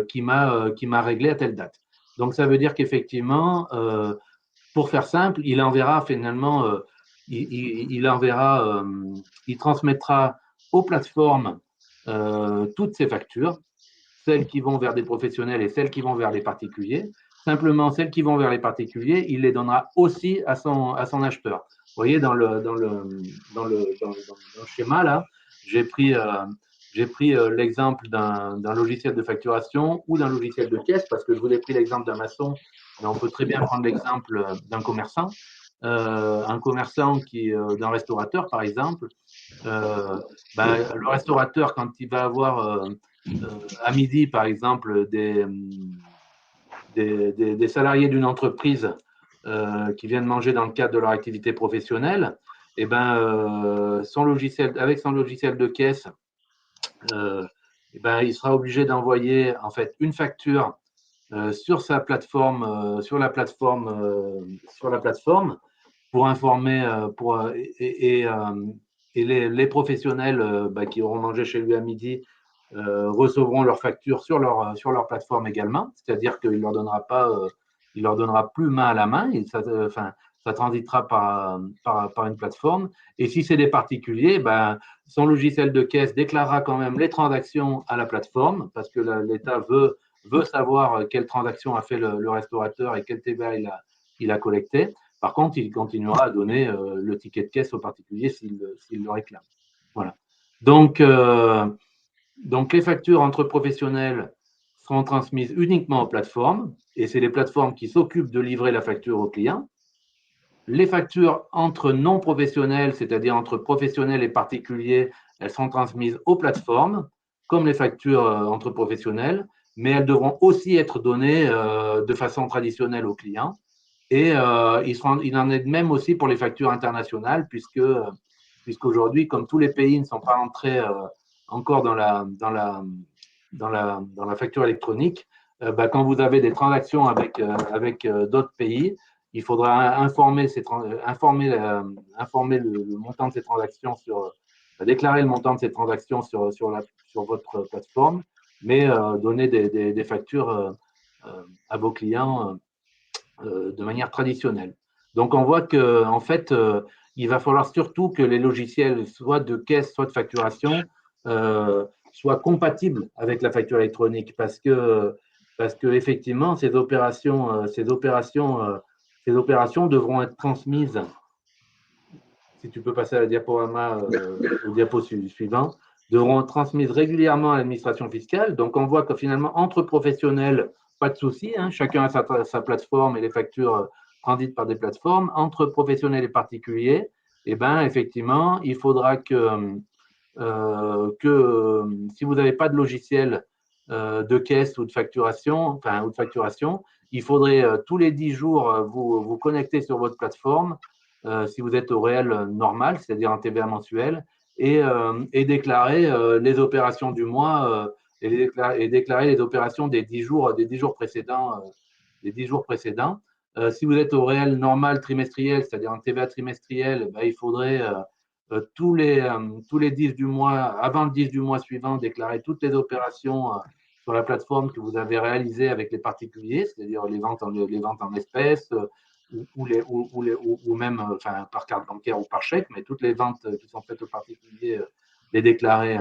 S1: qui m'a réglé à telle date. Donc, ça veut dire qu'effectivement, pour faire simple, il enverra finalement, il transmettra aux plateformes toutes ces factures, celles qui vont vers des professionnels et celles qui vont vers les particuliers. Simplement, celles qui vont vers les particuliers, il les donnera aussi à son acheteur. Vous voyez, dans le schéma, là, j'ai pris l'exemple d'un logiciel de facturation ou d'un logiciel de caisse, parce que je vous ai pris l'exemple d'un maçon, mais on peut très bien prendre l'exemple d'un commerçant. Un commerçant d'un restaurateur, par exemple, le restaurateur, quand il va avoir à midi, par exemple, des salariés d'une entreprise qui viennent manger dans le cadre de leur activité professionnelle, et avec son logiciel de caisse, il sera obligé d'envoyer en fait une facture sur sa plateforme, sur la plateforme, pour informer et les professionnels qui auront mangé chez lui à midi recevront leur facture sur leur plateforme également, c'est-à-dire qu'il leur donnera pas, il leur donnera plus main à la main, ça transitera par une plateforme. Et si c'est des particuliers, son logiciel de caisse déclarera quand même les transactions à la plateforme, parce que l'État veut savoir quelle transaction a fait le restaurateur et quel TVA il a collecté. Par contre, il continuera à donner le ticket de caisse aux particuliers s'il le réclame. Voilà. Donc, les factures entre professionnels seront transmises uniquement aux plateformes, et c'est les plateformes qui s'occupent de livrer la facture au client. Les factures entre non professionnels, c'est-à-dire entre professionnels et particuliers, elles seront transmises aux plateformes, comme les factures entre professionnels, mais elles devront aussi être données de façon traditionnelle aux clients. Et il en est de même aussi pour les factures internationales, puisqu'aujourd'hui, comme tous les pays ne sont pas entrés encore dans la facture électronique, quand vous avez des transactions avec d'autres pays, il faudra informer le montant de ces transactions déclarer le montant de ces transactions sur votre plateforme, mais donner des factures à vos clients de manière traditionnelle. Donc, on voit que, en fait, il va falloir surtout que les logiciels, soit de caisse, soit de facturation, soient compatibles avec la facture électronique, parce que effectivement, ces opérations devront être transmises. Si tu peux passer à la diaporama, au diapo suivant, devront être transmises régulièrement à l'administration fiscale. Donc, on voit que finalement, entre professionnels, pas de souci, hein, chacun a sa plateforme et les factures transitent par des plateformes. Entre professionnels et particuliers, effectivement, il faudra que si vous n'avez pas de logiciel de caisse ou de facturation, il faudrait tous les 10 jours vous connecter sur votre plateforme si vous êtes au réel normal, c'est-à-dire en TVA mensuel, et déclarer les opérations du mois et déclarer les opérations des 10 jours précédents. Si vous êtes au réel normal trimestriel, c'est-à-dire en TVA trimestriel, il faudrait tous les 10 du mois, avant le 10 du mois suivant, déclarer toutes les opérations sur la plateforme que vous avez réalisées avec les particuliers, c'est-à-dire les ventes en espèces, ou même par carte bancaire ou par chèque, mais toutes les ventes qui sont faites aux particuliers, les déclarer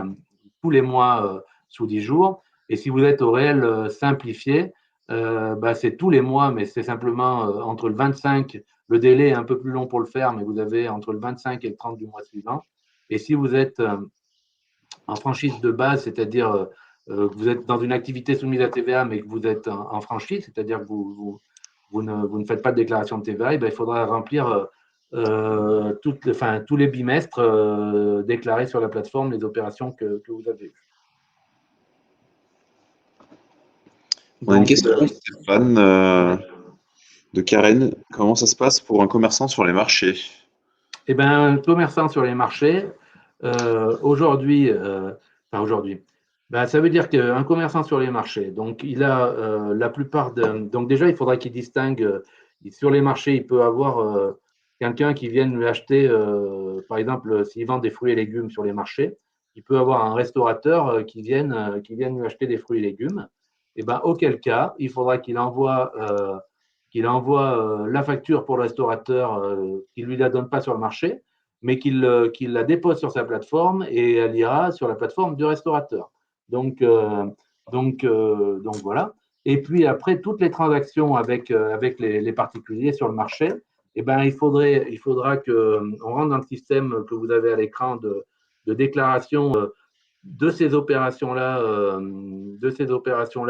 S1: tous les mois sous 10 jours. Et si vous êtes au réel simplifié, c'est tous les mois, mais c'est simplement entre le 25, le délai est un peu plus long pour le faire, mais vous avez entre le 25 et le 30 du mois suivant. Et si vous êtes en franchise de base, c'est-à-dire que vous êtes dans une activité soumise à TVA, mais que vous êtes en franchise, c'est-à-dire que vous ne faites pas de déclaration de TVA, il faudra remplir tous les bimestres déclarer sur la plateforme les opérations que vous avez eues.
S2: On a une question, Stéphane, de Karen. Comment ça se passe pour un commerçant sur les marchés?
S1: Eh bien, un commerçant sur les marchés, aujourd'hui, ça veut dire qu'un commerçant sur les marchés, donc il a la plupart de. Donc déjà, il faudra qu'il distingue. Sur les marchés, il peut avoir quelqu'un qui vienne lui acheter, par exemple, s'il vend des fruits et légumes sur les marchés, il peut avoir un restaurateur qui vienne lui acheter des fruits et légumes. Et ben, auquel cas, il faudra qu'il envoie la facture pour le restaurateur, qu'il ne lui la donne pas sur le marché, mais qu'il la dépose sur sa plateforme et elle ira sur la plateforme du restaurateur. Donc voilà. Et puis après, toutes les transactions avec les particuliers sur le marché, il faudra qu'on rentre dans le système que vous avez à l'écran de déclaration de ces opérations-là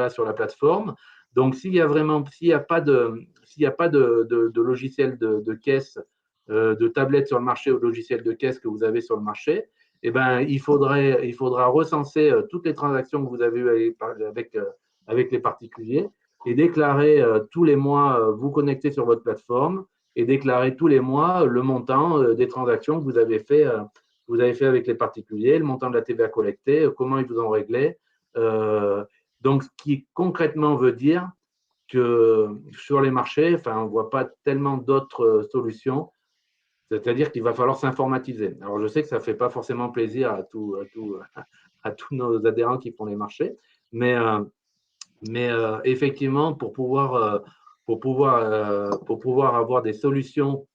S1: sur la plateforme. Donc, s'il n'y a pas de logiciel de caisse, de tablette sur le marché ou de logiciel de caisse que vous avez sur le marché, il faudra recenser toutes les transactions que vous avez eues avec les particuliers et déclarer tous les mois, vous connecter sur votre plateforme et déclarer tous les mois le montant des transactions que vous avez fait avec les particuliers, le montant de la TVA collectée, comment ils vous ont réglé. Donc, ce qui concrètement veut dire que sur les marchés, on ne voit pas tellement d'autres solutions, c'est-à-dire qu'il va falloir s'informatiser. Alors, je sais que ça ne fait pas forcément plaisir à tous nos adhérents qui font les marchés, mais effectivement, pour pouvoir avoir des solutions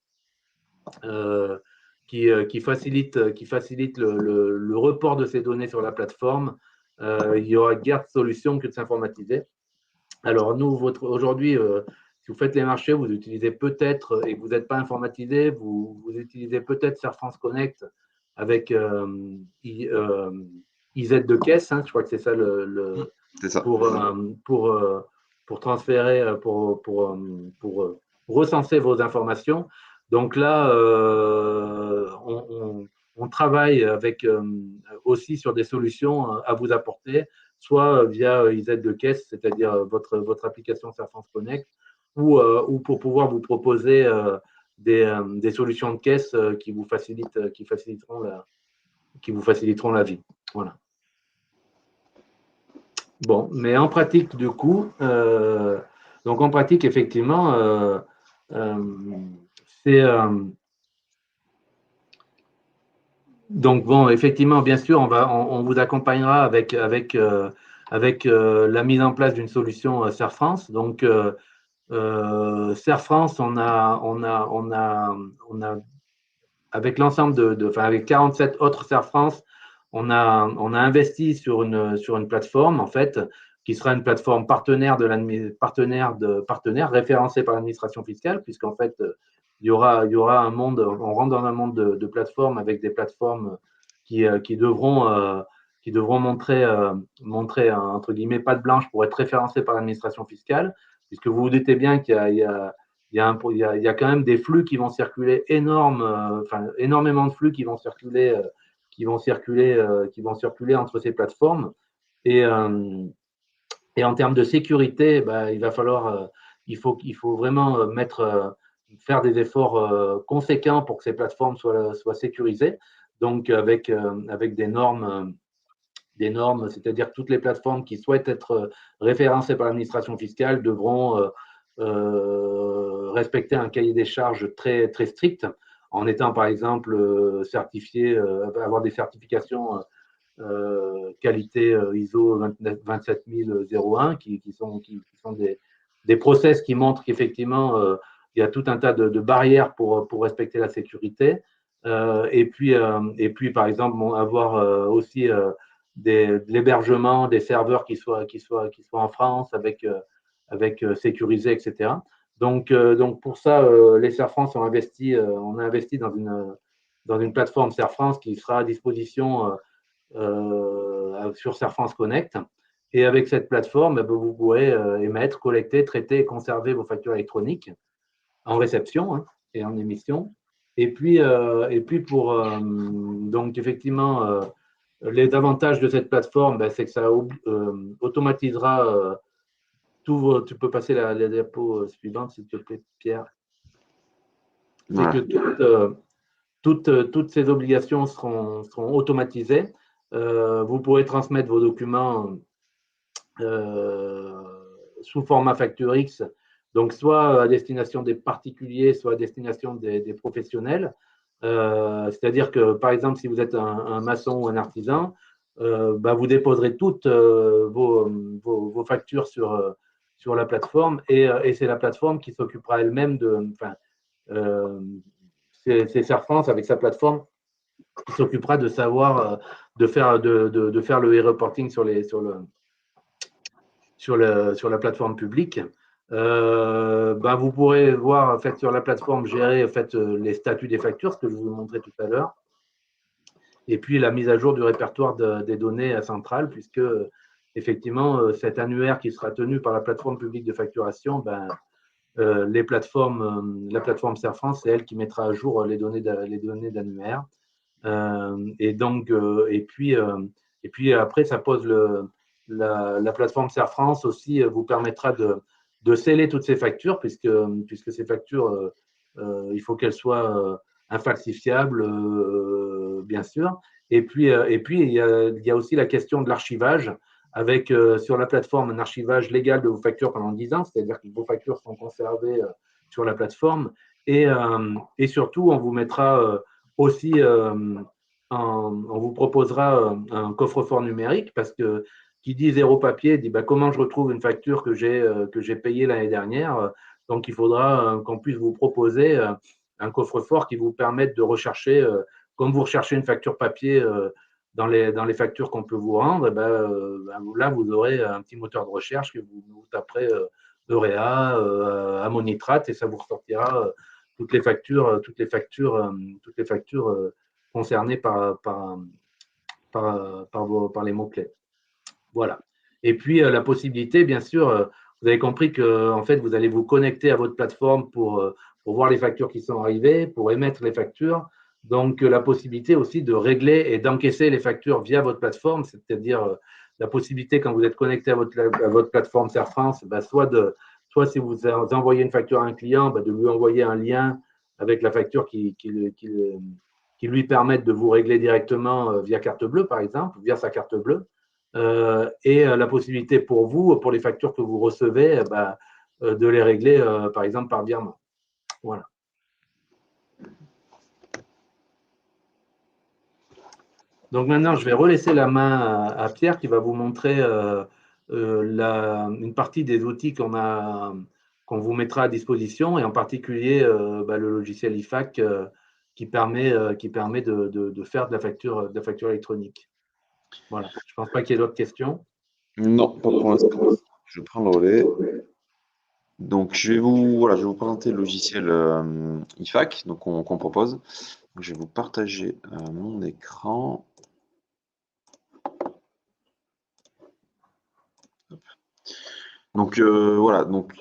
S1: qui facilite le report de ces données sur la plateforme, il y aura guère de solution que de s'informatiser. Alors, nous, aujourd'hui, si vous faites les marchés, vous utilisez peut-être, et vous n'êtes pas informatisé, vous utilisez peut-être Serre France Connect avec IZ de caisse, je crois que c'est ça
S2: C'est ça.
S1: pour transférer, pour recenser vos informations. Donc là, on travaille aussi sur des solutions à vous apporter, soit via IZ de caisse, c'est-à-dire votre application Serre France Connect, ou pour pouvoir vous proposer des solutions de caisse qui vous faciliteront la vie. Voilà. Bon, mais en pratique, du coup, donc en pratique, effectivement, c'est donc bon, effectivement, bien sûr, on vous accompagnera avec la mise en place d'une solution Serre France. Donc Serre France, on a avec l'ensemble avec 47 autres Serre France, on a investi sur une plateforme en fait qui sera une plateforme partenaire référencée par l'administration fiscale, puisqu'en fait il y aura un monde, on rentre dans un monde de plateformes avec des plateformes qui devront montrer entre guillemets patte blanche pour être référencées par l'administration fiscale, puisque vous vous doutez bien qu'il y a quand même des flux qui vont circuler énormément de flux qui vont circuler entre ces plateformes. Et en termes de sécurité, il faut vraiment faire des efforts conséquents pour que ces plateformes soient sécurisées. Donc avec des normes, c'est-à-dire que toutes les plateformes qui souhaitent être référencées par l'administration fiscale devront respecter un cahier des charges très, très strict, en étant par exemple certifié, avoir des certifications qualité ISO 27001 qui sont des process qui montrent qu'effectivement il y a tout un tas de barrières pour respecter la sécurité. Et puis par exemple, avoir aussi de l'hébergement, des serveurs qui soient en France avec sécurisé, etc. Donc pour ça, les Serre France ont investi, on a investi dans une plateforme Serre France qui sera à disposition sur Serre France Connect. Et avec cette plateforme, vous pourrez émettre, collecter, traiter et conserver vos factures électroniques en réception, hein, et en émission. Et puis donc effectivement, les avantages de cette plateforme, c'est que ça automatisera tout. Tu peux passer la diapo suivante, s'il te plaît, Pierre. C'est que toutes ces obligations seront automatisées. Vous pourrez transmettre vos documents sous format facture X, donc soit à destination des particuliers, soit à destination des professionnels. C'est-à-dire que, par exemple, si vous êtes un maçon ou un artisan, vous déposerez toutes vos factures sur la plateforme et c'est la plateforme qui s'occupera elle-même c'est Serre France avec sa plateforme qui s'occupera de savoir de faire le e-reporting sur la plateforme publique. Vous pourrez voir en fait, sur la plateforme gérer en fait, les statuts des factures, ce que je vous montrais tout à l'heure, et puis la mise à jour du répertoire des données à centrale, puisque effectivement cet annuaire qui sera tenu par la plateforme publique de facturation, la plateforme Serre France, c'est elle qui mettra à jour les données d'annuaire. Et puis après, ça pose la plateforme Serre France aussi vous permettra de sceller toutes ces factures, puisque ces factures, il faut qu'elles soient infalsifiables, bien sûr. Et puis il y a aussi la question de l'archivage, avec sur la plateforme un archivage légal de vos factures pendant 10 ans, c'est-à-dire que vos factures sont conservées sur la plateforme. Et surtout, on vous mettra aussi, on vous proposera un coffre-fort numérique, parce que qui dit zéro papier dit comment je retrouve une facture que j'ai payée l'année dernière. Donc, il faudra qu'on puisse vous proposer un coffre-fort qui vous permette de rechercher, comme vous recherchez une facture papier dans les factures qu'on peut vous rendre, là, vous aurez un petit moteur de recherche que vous taperez Eurea, Ammonitrate, et ça vous ressortira toutes les factures concernées par les mots-clés. Voilà. Et puis, la possibilité, bien sûr, vous avez compris que en fait, vous allez vous connecter à votre plateforme pour voir les factures qui sont arrivées, pour émettre les factures. Donc, la possibilité aussi de régler et d'encaisser les factures via votre plateforme, c'est-à-dire la possibilité, quand vous êtes connecté à votre plateforme Serre France, soit si vous envoyez une facture à un client, de lui envoyer un lien avec la facture qui lui permette de vous régler directement via carte bleue, par exemple, via sa carte bleue. Et la possibilité pour vous, pour les factures que vous recevez, de les régler, par exemple, par virement. Voilà. Donc maintenant, je vais relaisser la main à Pierre qui va vous montrer une partie des outils qu'on vous mettra à disposition, et en particulier le logiciel IFAC qui permet de faire de la facture électronique. Voilà. Je ne pense pas qu'il y ait d'autres questions.
S2: Non, pas pour l'instant. Je prends le relais. Donc, je vais vous présenter le logiciel IFAC qu'on propose. Donc, je vais vous partager mon écran. Donc, voilà. Donc,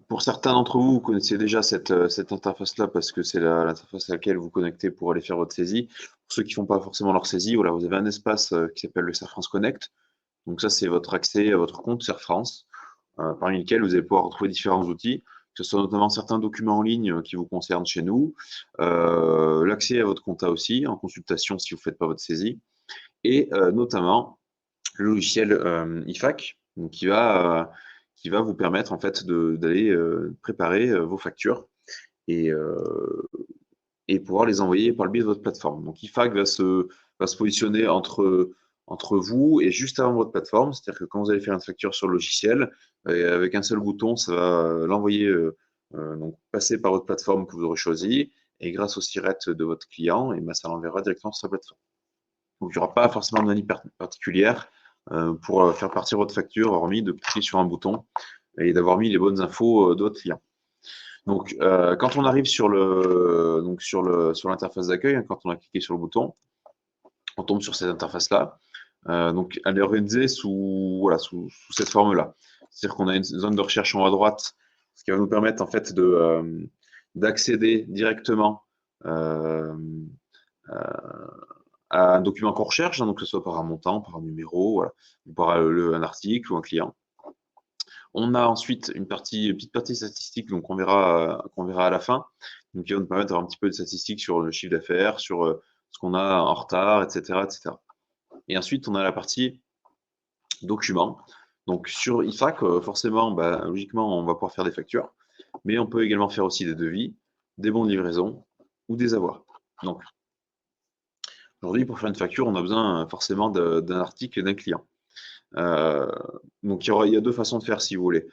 S2: pour certains d'entre vous, vous connaissez déjà cette interface-là parce que c'est l'interface à laquelle vous connectez pour aller faire votre saisie. Pour ceux qui ne font pas forcément leur saisie, voilà, vous avez un espace qui s'appelle le Serre France Connect. Donc, ça, c'est votre accès à votre compte Serre France, parmi lesquels vous allez pouvoir retrouver différents outils, que ce soit notamment certains documents en ligne qui vous concernent chez nous, l'accès à votre compta aussi, en consultation si vous ne faites pas votre saisie, et notamment le logiciel IFAC, donc qui va vous permettre en fait d'aller préparer vos factures et pouvoir les envoyer par le biais de votre plateforme. Donc IFAC va se positionner entre vous et juste avant votre plateforme, c'est-à-dire que quand vous allez faire une facture sur le logiciel, avec un seul bouton, ça va l'envoyer, donc passer par votre plateforme que vous aurez choisie, et grâce au SIRET de votre client, et ça l'enverra directement sur sa plateforme. Donc, il n'y aura pas forcément de manip particulière pour faire partir votre facture, hormis de cliquer sur un bouton et d'avoir mis les bonnes infos de votre client. Donc, quand on arrive sur l'interface d'accueil, hein, quand on a cliqué sur le bouton, on tombe sur cette interface-là. Donc, elle est organisée sous cette forme-là. C'est-à-dire qu'on a une zone de recherche en haut à droite, ce qui va nous permettre en fait d'accéder directement à un document qu'on recherche, hein, donc que ce soit par un montant, par un numéro, voilà, ou par un article ou un client. On a ensuite une petite partie statistique, donc qu'on verra à la fin, donc qui va nous permettre d'avoir un petit peu de statistiques sur le chiffre d'affaires, sur ce qu'on a en retard, etc., etc. Et ensuite, on a la partie documents. Donc sur IFAC, forcément, logiquement, on va pouvoir faire des factures, mais on peut également faire aussi des devis, des bons de livraison ou des avoirs. Donc aujourd'hui, pour faire une facture, on a besoin forcément d'un article et d'un client. Donc il y a deux façons de faire si vous voulez.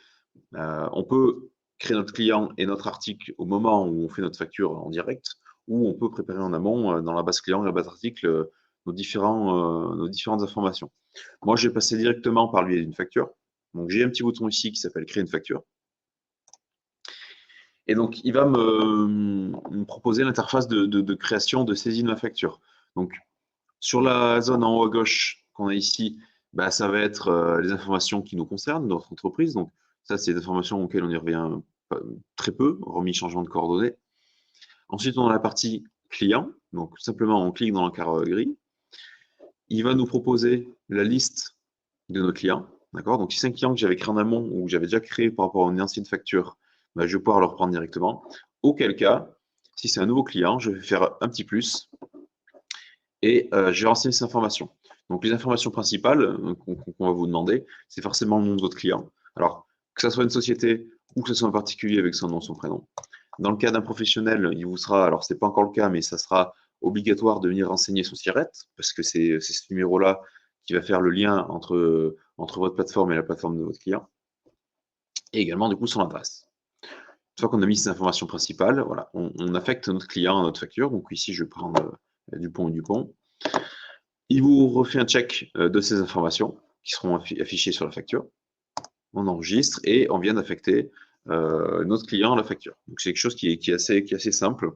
S2: On peut créer notre client et notre article au moment où on fait notre facture en direct, ou on peut préparer en amont dans la base client et la base article nos différentes informations. Moi, je vais passer directement par le biais d'une facture. Donc j'ai un petit bouton ici qui s'appelle créer une facture. Et donc il va me proposer l'interface de création de saisie de ma facture. Donc sur la zone en haut à gauche qu'on a ici, ça va être les informations qui nous concernent, notre entreprise. Donc, ça, c'est des informations auxquelles on y revient très peu, hormis changement de coordonnées. Ensuite, on a la partie client. Donc, simplement, on clique dans l'encart gris. Il va nous proposer la liste de nos clients. D'accord. Donc, si c'est un client que j'avais créé en amont ou que j'avais déjà créé par rapport à une ancienne facture, je vais pouvoir le reprendre directement. Auquel cas, si c'est un nouveau client, je vais faire un petit plus et je vais renseigner ces informations. Donc, les informations principales qu'on va vous demander, c'est forcément le nom de votre client. Alors, que ce soit une société ou que ce soit un particulier avec son nom, son prénom. Dans le cas d'un professionnel, il vous sera, alors ce n'est pas encore le cas, mais ça sera obligatoire de venir renseigner son SIRET, parce que c'est ce numéro-là qui va faire le lien entre votre plateforme et la plateforme de votre client. Et également, du coup, son adresse. Une fois qu'on a mis ces informations principales, voilà, on affecte notre client à notre facture. Donc ici, je vais prendre Dupont et Dupont. Il vous refait un check de ces informations qui seront affichées sur la facture. On enregistre et on vient d'affecter notre client à la facture. Donc c'est quelque chose qui est assez simple.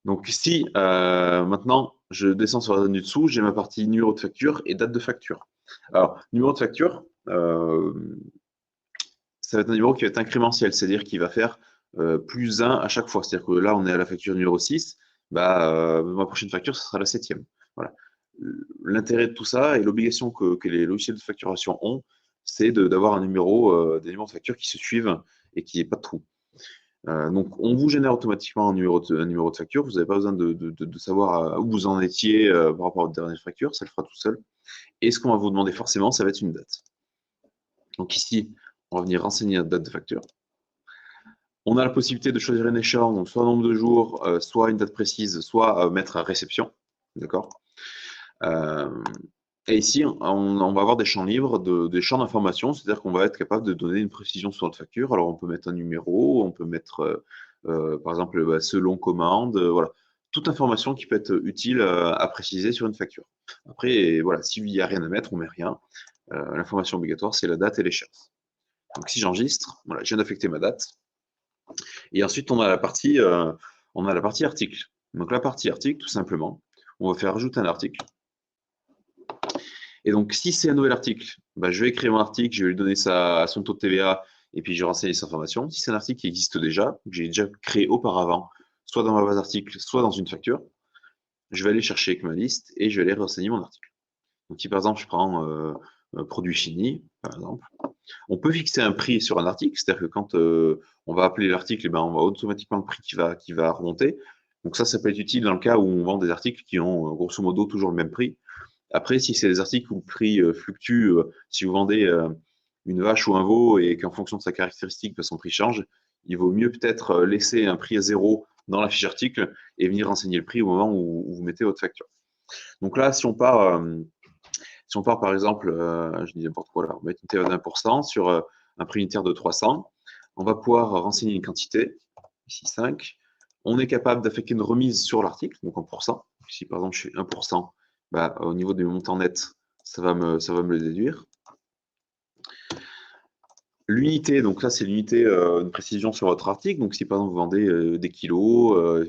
S2: Donc si maintenant je descends sur la zone du dessous, j'ai ma partie numéro de facture et date de facture. Alors, numéro de facture, ça va être un numéro qui va être incrémentiel, c'est-à-dire qu'il va faire plus 1 à chaque fois. C'est-à-dire que là, on est à la facture numéro 6, ma prochaine facture, ce sera la 7e. Voilà. L'intérêt de tout ça et l'obligation que les logiciels de facturation ont, c'est d'avoir un numéro, des numéros de facture qui se suivent et qui n'ait pas de trou. Donc, on vous génère automatiquement un numéro de facture. Vous n'avez pas besoin de savoir où vous en étiez par rapport à votre dernière facture. Ça le fera tout seul. Et ce qu'on va vous demander forcément, ça va être une date. Donc ici, on va venir renseigner notre date de facture. On a la possibilité de choisir une échéance, donc soit un nombre de jours, soit une date précise, soit mettre à réception. D'accord. Et ici, on va avoir des champs libres, des champs d'information, c'est-à-dire qu'on va être capable de donner une précision sur notre facture. Alors, on peut mettre un numéro, on peut mettre, par exemple, selon commande, voilà. Toute information qui peut être utile à préciser sur une facture. Après, voilà, s'il n'y a rien à mettre, on ne met rien. L'information obligatoire, c'est la date et l'échéance. Donc, si j'enregistre, voilà, je viens d'affecter ma date. Et ensuite, on a la partie article. Donc, la partie article, tout simplement, on va faire ajouter un article. Et donc, si c'est un nouvel article, je vais créer mon article, je vais lui donner son taux de TVA et puis je vais renseigner les informations. Si c'est un article qui existe déjà, que j'ai déjà créé auparavant, soit dans ma base article, soit dans une facture, je vais aller chercher avec ma liste et je vais aller renseigner mon article. Donc, si par exemple, je prends produit fini, par exemple, on peut fixer un prix sur un article, c'est-à-dire que quand on va appeler l'article, on va automatiquement le prix qui va remonter. Donc ça peut être utile dans le cas où on vend des articles qui ont grosso modo toujours le même prix. Après, si c'est des articles où le prix fluctue, si vous vendez une vache ou un veau et qu'en fonction de sa caractéristique, son prix change, il vaut mieux peut-être laisser un prix à 0 dans la fiche article et venir renseigner le prix au moment où vous mettez votre facture. Donc là, si on part par exemple, je dis n'importe quoi là, on va mettre une TVA de 1% sur un prix unitaire de 300, on va pouvoir renseigner une quantité, ici 5. On est capable d'affecter une remise sur l'article, donc en pourcent. si par exemple je fais 1%, bah, au niveau du montant net, ça va me le déduire. L'unité, donc là, c'est l'unité de précision sur votre article. Donc, si par exemple vous vendez des kilos,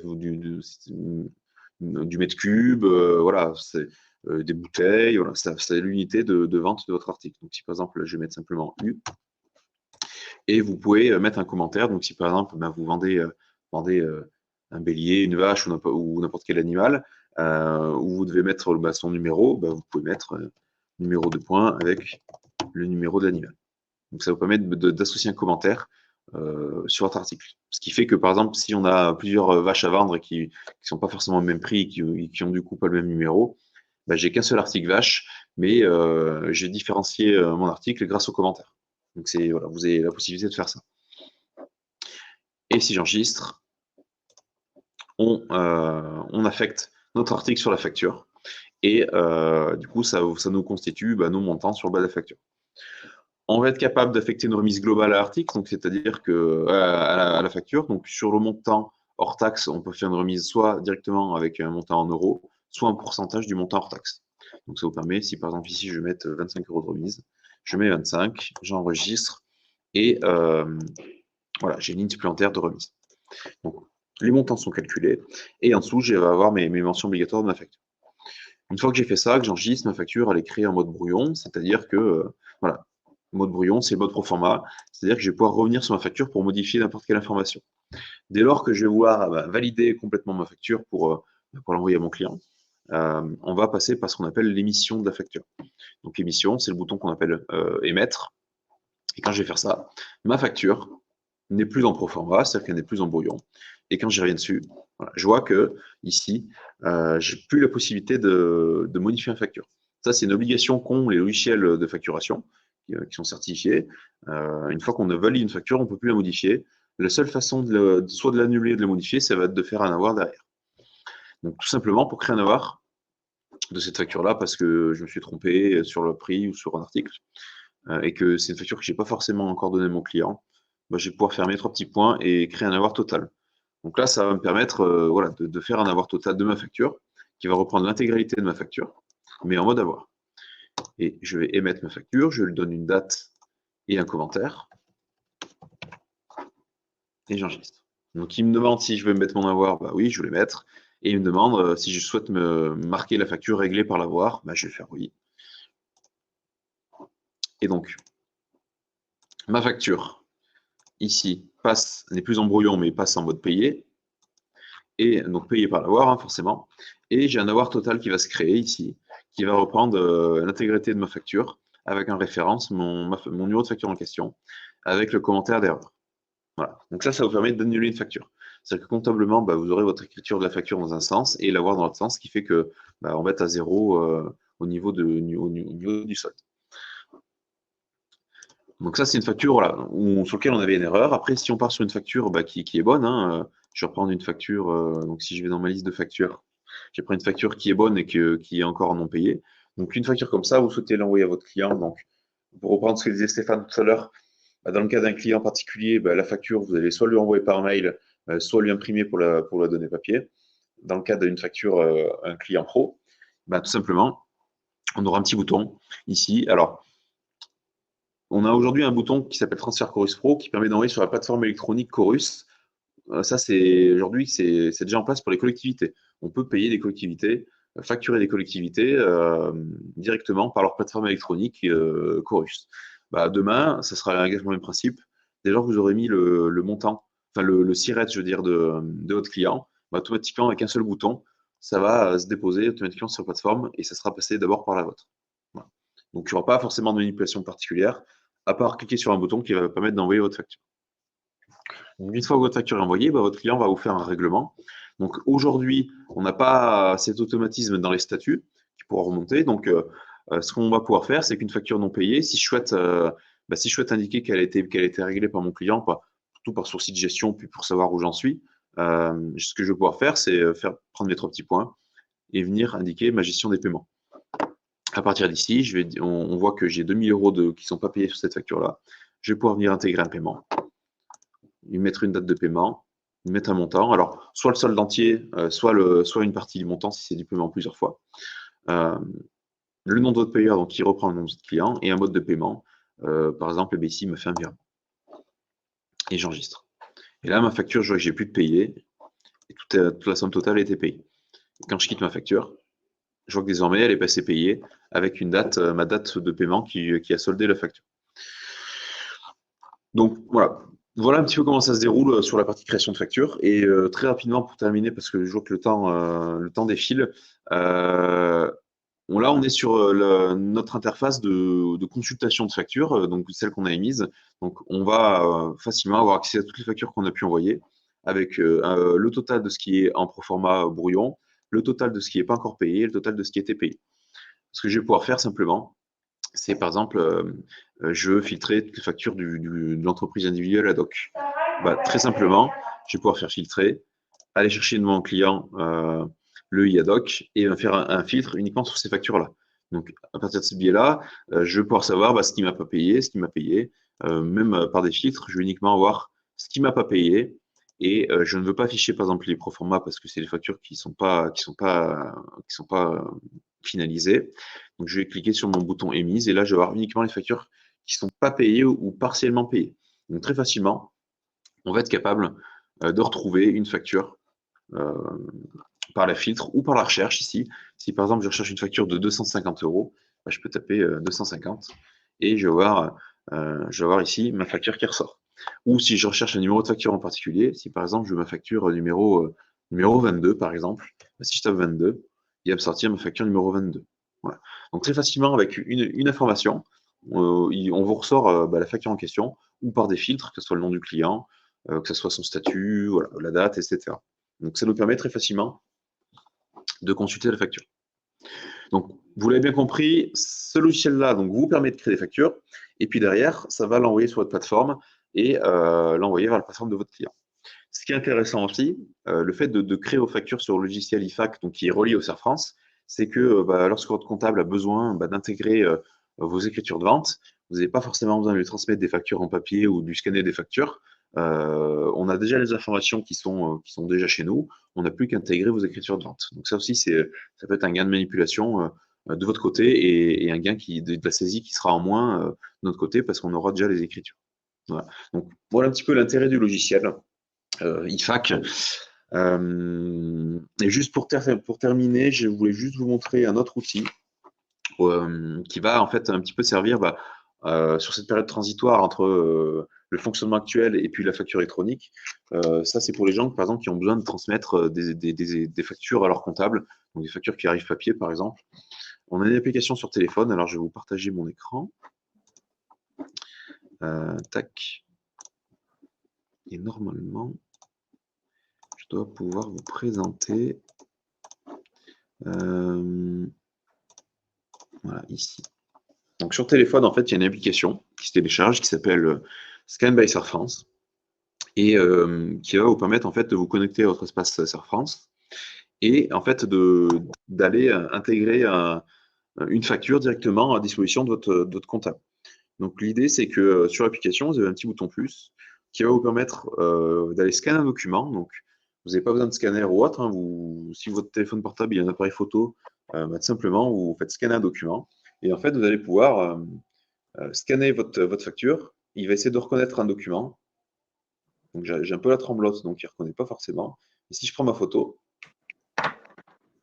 S2: du mètre cube, voilà, c'est des bouteilles, voilà, c'est l'unité de vente de votre article. Donc, si par exemple, je vais mettre simplement U, et vous pouvez mettre un commentaire. Donc, si par exemple, ben, vous vendez un bélier, une vache ou n'importe quel animal, où vous devez mettre son numéro, ben, vous pouvez mettre numéro de point avec le numéro de l'animal. Donc, ça vous permet d'associer un commentaire sur votre article. Ce qui fait que, par exemple, si on a plusieurs vaches à vendre qui ne sont pas forcément au même prix, qui ont du coup pas le même numéro, bah, j'ai qu'un seul article vache, mais j'ai différencié mon article grâce aux commentaires. Donc, voilà, vous avez la possibilité de faire ça. Et si j'enregistre, on affecte notre article sur la facture. Et du coup, ça nous constitue nos montants sur le bas de la facture. On va être capable d'affecter une remise globale à l'article, donc c'est-à-dire que à la facture. Donc sur le montant hors taxe, on peut faire une remise soit directement avec un montant en euros, soit un pourcentage du montant hors taxe. Donc ça vous permet, si par exemple ici je vais mettre 25 € de remise, je mets 25, j'enregistre et voilà, j'ai une ligne supplémentaire de remise. Donc les montants sont calculés et en dessous je vais avoir mes mentions obligatoires de ma facture. Une fois que j'ai fait ça, que j'enregistre ma facture, elle est créée en mode brouillon, c'est-à-dire que voilà, mode brouillon, c'est le mode proforma, c'est-à-dire que je vais pouvoir revenir sur ma facture pour modifier n'importe quelle information. Dès lors que je vais vouloir valider complètement ma facture pour l'envoyer à mon client, on va passer par ce qu'on appelle l'émission de la facture. Donc l'émission, c'est le bouton qu'on appelle émettre. Et quand je vais faire ça, ma facture n'est plus en proforma, c'est-à-dire qu'elle n'est plus en brouillon. Et quand j'y reviens dessus, voilà, je vois que ici, j'ai plus la possibilité de modifier une facture. Ça, c'est une obligation qu'ont les logiciels de facturation qui sont certifiés. Une fois qu'on a validé une facture, on ne peut plus la modifier. La seule façon soit de l'annuler ou de la modifier, ça va être de faire un avoir derrière. Donc tout simplement pour créer un avoir de cette facture-là, parce que je me suis trompé sur le prix ou sur un article, et que c'est une facture que je n'ai pas forcément encore donnée à mon client, bah, je vais pouvoir fermer 3 petits points et créer un avoir total. Donc là, ça va me permettre voilà, de faire un avoir total de ma facture, qui va reprendre l'intégralité de ma facture, mais en mode avoir. Et je vais émettre ma facture, je lui donne une date et un commentaire, et j'enregistre. Donc il me demande si je veux mettre mon avoir, bah oui, je vais le mettre, et il me demande si je souhaite me marquer la facture réglée par l'avoir, bah, je vais faire oui. Et donc, ma facture, ici, n'est plus en brouillon, mais passe en mode payé, et donc payé par l'avoir, hein, forcément. Et j'ai un avoir total qui va se créer ici, qui va reprendre l'intégralité de ma facture, avec en référence mon numéro de facture en question, avec le commentaire d'erreur. Voilà. Donc ça vous permet d'annuler une facture. C'est-à-dire que comptablement, bah, vous aurez votre écriture de la facture dans un sens et l'avoir dans l'autre sens, ce qui fait que on va être à zéro au niveau du solde. Donc ça, c'est une facture voilà, sur laquelle on avait une erreur. Après, si on part sur une facture qui est bonne, hein, je vais reprendre une facture, donc si je vais dans ma liste de factures, je vais prendre une facture qui est bonne et qui est encore non payée. Donc une facture comme ça, vous souhaitez l'envoyer à votre client. Donc pour reprendre ce que disait Stéphane tout à l'heure, dans le cas d'un client particulier, la facture, vous allez soit lui envoyer par mail, soit lui imprimer pour la donner papier. Dans le cas d'une facture, un client pro, tout simplement, on aura un petit bouton ici. Alors, on a aujourd'hui un bouton qui s'appelle Transfert Chorus Pro qui permet d'envoyer sur la plateforme électronique Chorus. Ça, aujourd'hui, c'est déjà en place pour les collectivités. On peut payer des collectivités, facturer des collectivités directement par leur plateforme électronique Chorus. Demain, ça sera exactement le même principe. Dès lors que vous aurez mis le montant, enfin le SIRET, je veux dire, de votre client, automatiquement, avec un seul bouton, ça va se déposer automatiquement sur la plateforme et ça sera passé d'abord par la vôtre. Voilà. Donc, il n'y aura pas forcément de manipulation particulière, à part cliquer sur un bouton qui va permettre d'envoyer votre facture. Une fois que votre facture est envoyée, votre client va vous faire un règlement. Donc aujourd'hui, on n'a pas cet automatisme dans les statuts qui pourra remonter. Donc ce qu'on va pouvoir faire, c'est qu'une facture non payée, si je souhaite indiquer qu'elle a été réglée par mon client, surtout par souci de gestion, puis pour savoir où j'en suis, ce que je vais pouvoir faire, c'est prendre mes 3 petits points et venir indiquer ma gestion des paiements. À partir d'ici, on voit que j'ai 2000 € qui ne sont pas payés sur cette facture-là. Je vais pouvoir venir intégrer un paiement, lui mettre une date de paiement, mettre un montant. Alors, soit le solde entier, soit une partie du montant si c'est du paiement plusieurs fois. Le nom de votre payeur, donc qui reprend le nom de votre client, et un mode de paiement. Par exemple, ici, il me fait un virement. Et j'enregistre. Et là, ma facture, je vois que j'ai plus de payer. Et toute la somme totale a été payée. Et quand je quitte ma facture, je vois que désormais, elle est passée payée avec une date, ma date de paiement qui a soldé la facture. Donc voilà un petit peu comment ça se déroule sur la partie création de facture. Et très rapidement pour terminer, parce que je vois que le temps défile, là on est sur notre interface de consultation de facture, donc celle qu'on a émise. Donc on va facilement avoir accès à toutes les factures qu'on a pu envoyer, avec le total de ce qui est en proforma brouillon, le total de ce qui n'est pas encore payé, et le total de ce qui a été payé. Ce que je vais pouvoir faire simplement, c'est par exemple, je veux filtrer toutes les factures de l'entreprise individuelle ad hoc. Très simplement, je vais pouvoir faire filtrer, aller chercher de mon client le i ad hoc et faire un filtre uniquement sur ces factures-là. Donc, à partir de ce biais-là, je vais pouvoir savoir ce qui ne m'a pas payé, ce qui m'a payé. Même par des filtres, je vais uniquement avoir ce qui ne m'a pas payé. Et je ne veux pas afficher, par exemple, les proformas parce que c'est des factures qui sont pas finalisées. Donc, je vais cliquer sur mon bouton émise et là, je vais avoir uniquement les factures qui ne sont pas payées ou partiellement payées. Donc, très facilement, on va être capable de retrouver une facture par la filtre ou par la recherche ici. Si par exemple je recherche une facture de 250 €, je peux taper 250 et je vais voir ici ma facture qui ressort. Ou si je recherche un numéro de facture en particulier, si par exemple je veux ma facture numéro 22 par exemple, si je tape 22, il va me sortir ma facture numéro 22. Voilà. Donc très facilement avec une information, on vous ressort la facture en question ou par des filtres, que ce soit le nom du client, que ce soit son statut, voilà, la date, etc. Donc ça nous permet très facilement de consulter la facture. Donc vous l'avez bien compris, ce logiciel-là vous permet de créer des factures, et puis derrière, ça va l'envoyer sur votre plateforme et l'envoyer vers la plateforme de votre client. Ce qui est intéressant aussi, le fait de créer vos factures sur le logiciel IFAC, donc qui est relié au CERF France, c'est que lorsque votre comptable a besoin d'intégrer vos écritures de vente, vous n'avez pas forcément besoin de lui transmettre des factures en papier ou de lui scanner des factures. On a déjà les informations qui sont déjà chez nous. On n'a plus qu'à intégrer vos écritures de vente. Donc ça aussi, ça peut être un gain de manipulation de votre côté et un gain de la saisie qui sera en moins de notre côté parce qu'on aura déjà les écritures. Voilà. Donc voilà un petit peu l'intérêt du logiciel IFAC. Et juste pour terminer, je voulais juste vous montrer un autre outil qui va en fait un petit peu servir sur cette période transitoire entre le fonctionnement actuel et puis la facture électronique. Ça, c'est pour les gens, par exemple, qui ont besoin de transmettre des factures à leur comptable, donc des factures qui arrivent papier, par exemple. On a une application sur téléphone, alors je vais vous partager mon écran. Tac. Et normalement, je dois pouvoir vous présenter. Voilà, ici. Donc sur téléphone, en fait, il y a une application qui se télécharge qui s'appelle Scan by CERF France et qui va vous permettre en fait de vous connecter à votre espace CERF France et en fait d'aller intégrer une facture directement à disposition de votre comptable. Donc l'idée, c'est que sur l'application, vous avez un petit bouton plus qui va vous permettre d'aller scanner un document. Donc vous n'avez pas besoin de scanner ou autre. Hein. Si votre téléphone portable il y a un appareil photo, tout simplement, vous faites scanner un document. Et en fait, vous allez pouvoir scanner votre facture. Il va essayer de reconnaître un document. Donc j'ai un peu la tremblote, donc il ne reconnaît pas forcément. Et si je prends ma photo,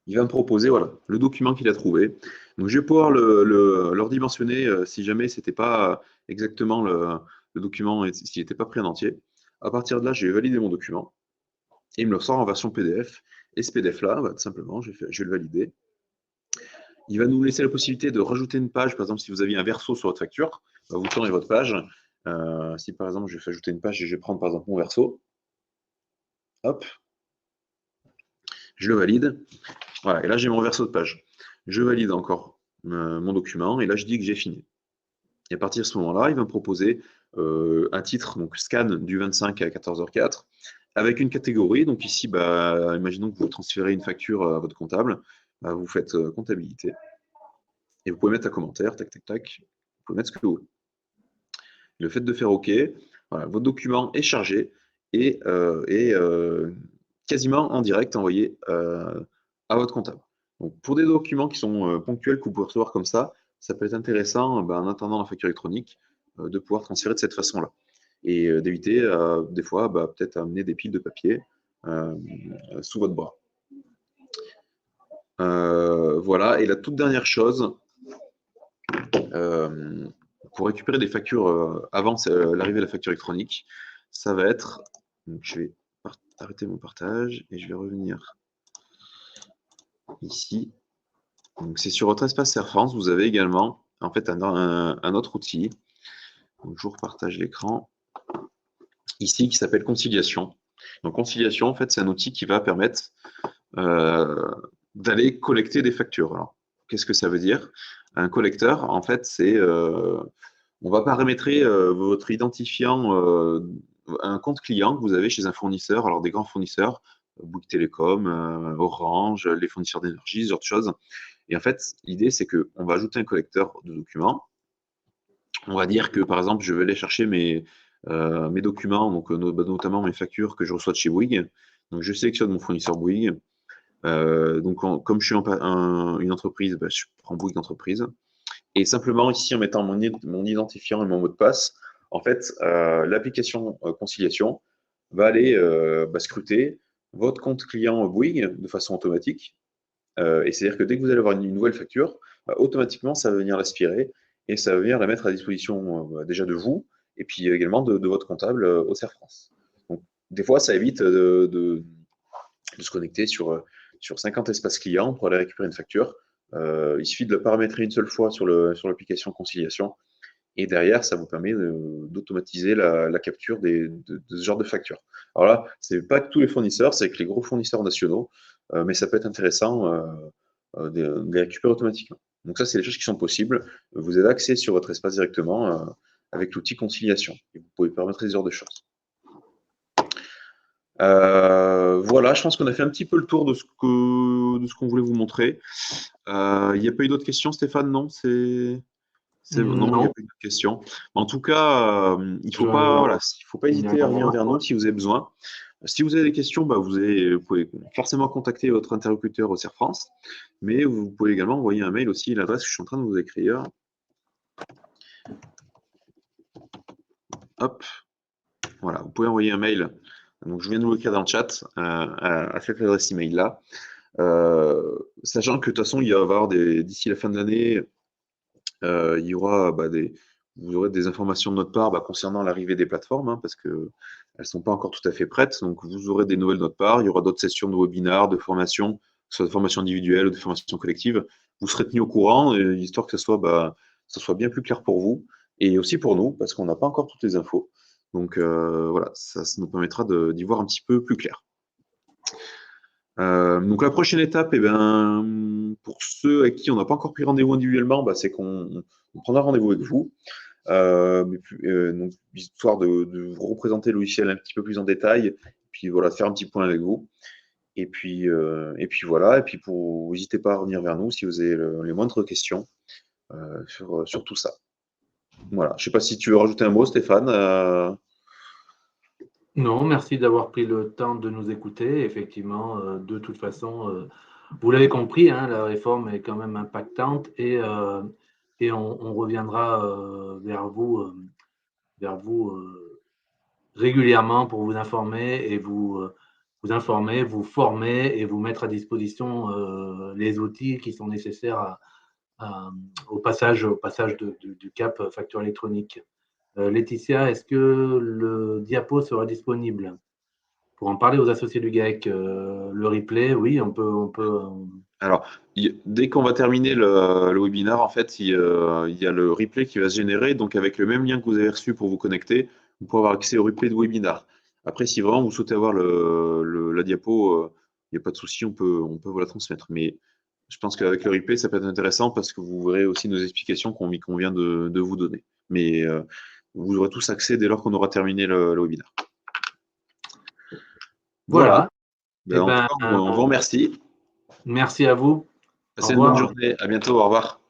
S2: il va me proposer le document qu'il a trouvé. Donc je vais pouvoir le redimensionner si jamais ce n'était pas exactement le document, s'il n'était pas pris en entier. À partir de là, je vais valider mon document et il me le sort en version PDF. Et ce PDF-là, tout simplement, je vais le valider. Il va nous laisser la possibilité de rajouter une page. Par exemple, si vous aviez un verso sur votre facture, vous tournez votre page. Si par exemple, je vais ajouter une page et je vais prendre par exemple mon verso, hop, je le valide. Voilà, et là j'ai mon verso de page. Je valide encore mon document et là je dis que j'ai fini. Et à partir de ce moment-là, il va me proposer un titre, donc scan du 25 à 14h04, avec une catégorie. Donc ici, imaginons que vous transférez une facture à votre comptable, vous faites comptabilité. Et vous pouvez mettre un commentaire, tac, tac, tac. Vous pouvez mettre ce que vous voulez. Le fait de faire OK, voilà, votre document est chargé et quasiment en direct envoyé à votre comptable. Donc, pour des documents qui sont ponctuels que vous pouvez recevoir comme ça peut être intéressant, en attendant la facture électronique, de pouvoir transférer de cette façon-là et d'éviter des fois peut-être amener des piles de papier sous votre bras. Voilà, et la toute dernière chose, pour récupérer des factures avant l'arrivée de la facture électronique, ça va être, donc je vais arrêter mon partage et je vais revenir ici. Donc c'est sur votre espace Air France, vous avez également en fait un autre outil. Donc je vous repartage l'écran ici qui s'appelle Conciliation. Donc Conciliation, en fait, c'est un outil qui va permettre d'aller collecter des factures. Alors, qu'est-ce que ça veut dire? Un collecteur, en fait, c'est on va paramétrer votre identifiant un compte client que vous avez chez un fournisseur, alors des grands fournisseurs, Bouygues Télécom, Orange, les fournisseurs d'énergie, ce genre de choses. Et en fait, l'idée, c'est qu'on va ajouter un collecteur de documents. On va dire que, par exemple, je vais aller chercher mes documents, donc notamment mes factures que je reçois de chez Bouygues. Donc, je sélectionne mon fournisseur Bouygues. Donc, comme je suis une entreprise, je prends Bouygues d'entreprise. Et simplement, ici, en mettant mon identifiant et mon mot de passe, en fait, l'application Conciliation va aller scruter votre compte client Bouygues de façon automatique. Et c'est-à-dire que dès que vous allez avoir une nouvelle facture, automatiquement, ça va venir l'aspirer et ça va venir la mettre à disposition déjà de vous et puis également de votre comptable au CER France. Donc, des fois, ça évite de se connecter sur 50 espaces clients pour aller récupérer une facture. Il suffit de le paramétrer une seule fois sur l'application Conciliation et derrière, ça vous permet d'automatiser la capture de ce genre de facture. Alors là, ce n'est pas que tous les fournisseurs, c'est avec les gros fournisseurs nationaux, mais ça peut être intéressant de les récupérer automatiquement. Donc ça, c'est des choses qui sont possibles. Vous avez accès sur votre espace directement avec l'outil Conciliation. Et vous pouvez permettre ce genre de choses. Voilà, je pense qu'on a fait un petit peu le tour de ce qu'on voulait vous montrer. Il n'y a pas eu d'autres questions, Stéphane? Non, non, il n'y a pas eu d'autres questions. En tout cas, il ne faut pas hésiter à revenir vers nous si vous avez besoin. Si vous avez des questions, vous pouvez forcément contacter votre interlocuteur au CER France, mais vous pouvez également envoyer un mail aussi à l'adresse que je suis en train de vous écrire. Hop, voilà, vous pouvez envoyer un mail. Donc, je viens de vous l'écrire dans le chat à cette adresse email-là. Sachant que de toute façon, il va y avoir d'ici la fin de l'année, il y aura vous aurez des informations de notre part concernant l'arrivée des plateformes, parce qu'elles ne sont pas encore tout à fait prêtes. Donc, vous aurez des nouvelles de notre part. Il y aura d'autres sessions de webinaires, de formation, que ce soit de formation individuelle ou de formation collective. Vous serez tenus au courant, histoire que ce soit bien plus clair pour vous et aussi pour nous, parce qu'on n'a pas encore toutes les infos. Donc, voilà, ça nous permettra d'y voir un petit peu plus clair. Donc la prochaine étape, pour ceux à qui on n'a pas encore pris rendez-vous individuellement, c'est qu'on prendra rendez-vous avec vous, donc, histoire de vous représenter le logiciel un petit peu plus en détail, puis voilà, de faire un petit point avec vous. Et puis voilà, et puis n'hésitez pas à revenir vers nous si vous avez les moindres questions sur tout ça. Voilà, je ne sais pas si tu veux rajouter un mot, Stéphane.
S1: Non, merci d'avoir pris le temps de nous écouter. Effectivement, de toute façon, vous l'avez compris, la réforme est quand même impactante et on reviendra vers vous régulièrement pour vous informer et vous informer, vous former et vous mettre à disposition les outils qui sont nécessaires au passage du cap facture électronique. Laetitia, est-ce que le diapo sera disponible pour en parler aux associés du GAEC? Le replay, oui, on peut.
S2: Alors, dès qu'on va terminer le webinaire, en fait, il y a le replay qui va se générer. Donc, avec le même lien que vous avez reçu pour vous connecter, vous pouvez avoir accès au replay de webinaire. Après, si vraiment vous souhaitez avoir la diapo, il n'y a pas de souci, on peut vous la transmettre. Mais je pense qu'avec le replay, ça peut être intéressant parce que vous verrez aussi nos explications qu'on vient de vous donner. Mais vous aurez tous accès dès lors qu'on aura terminé le webinaire. Voilà. En tout cas, on vous remercie.
S1: Merci à vous.
S2: Passez une bonne journée. À bientôt. Au revoir.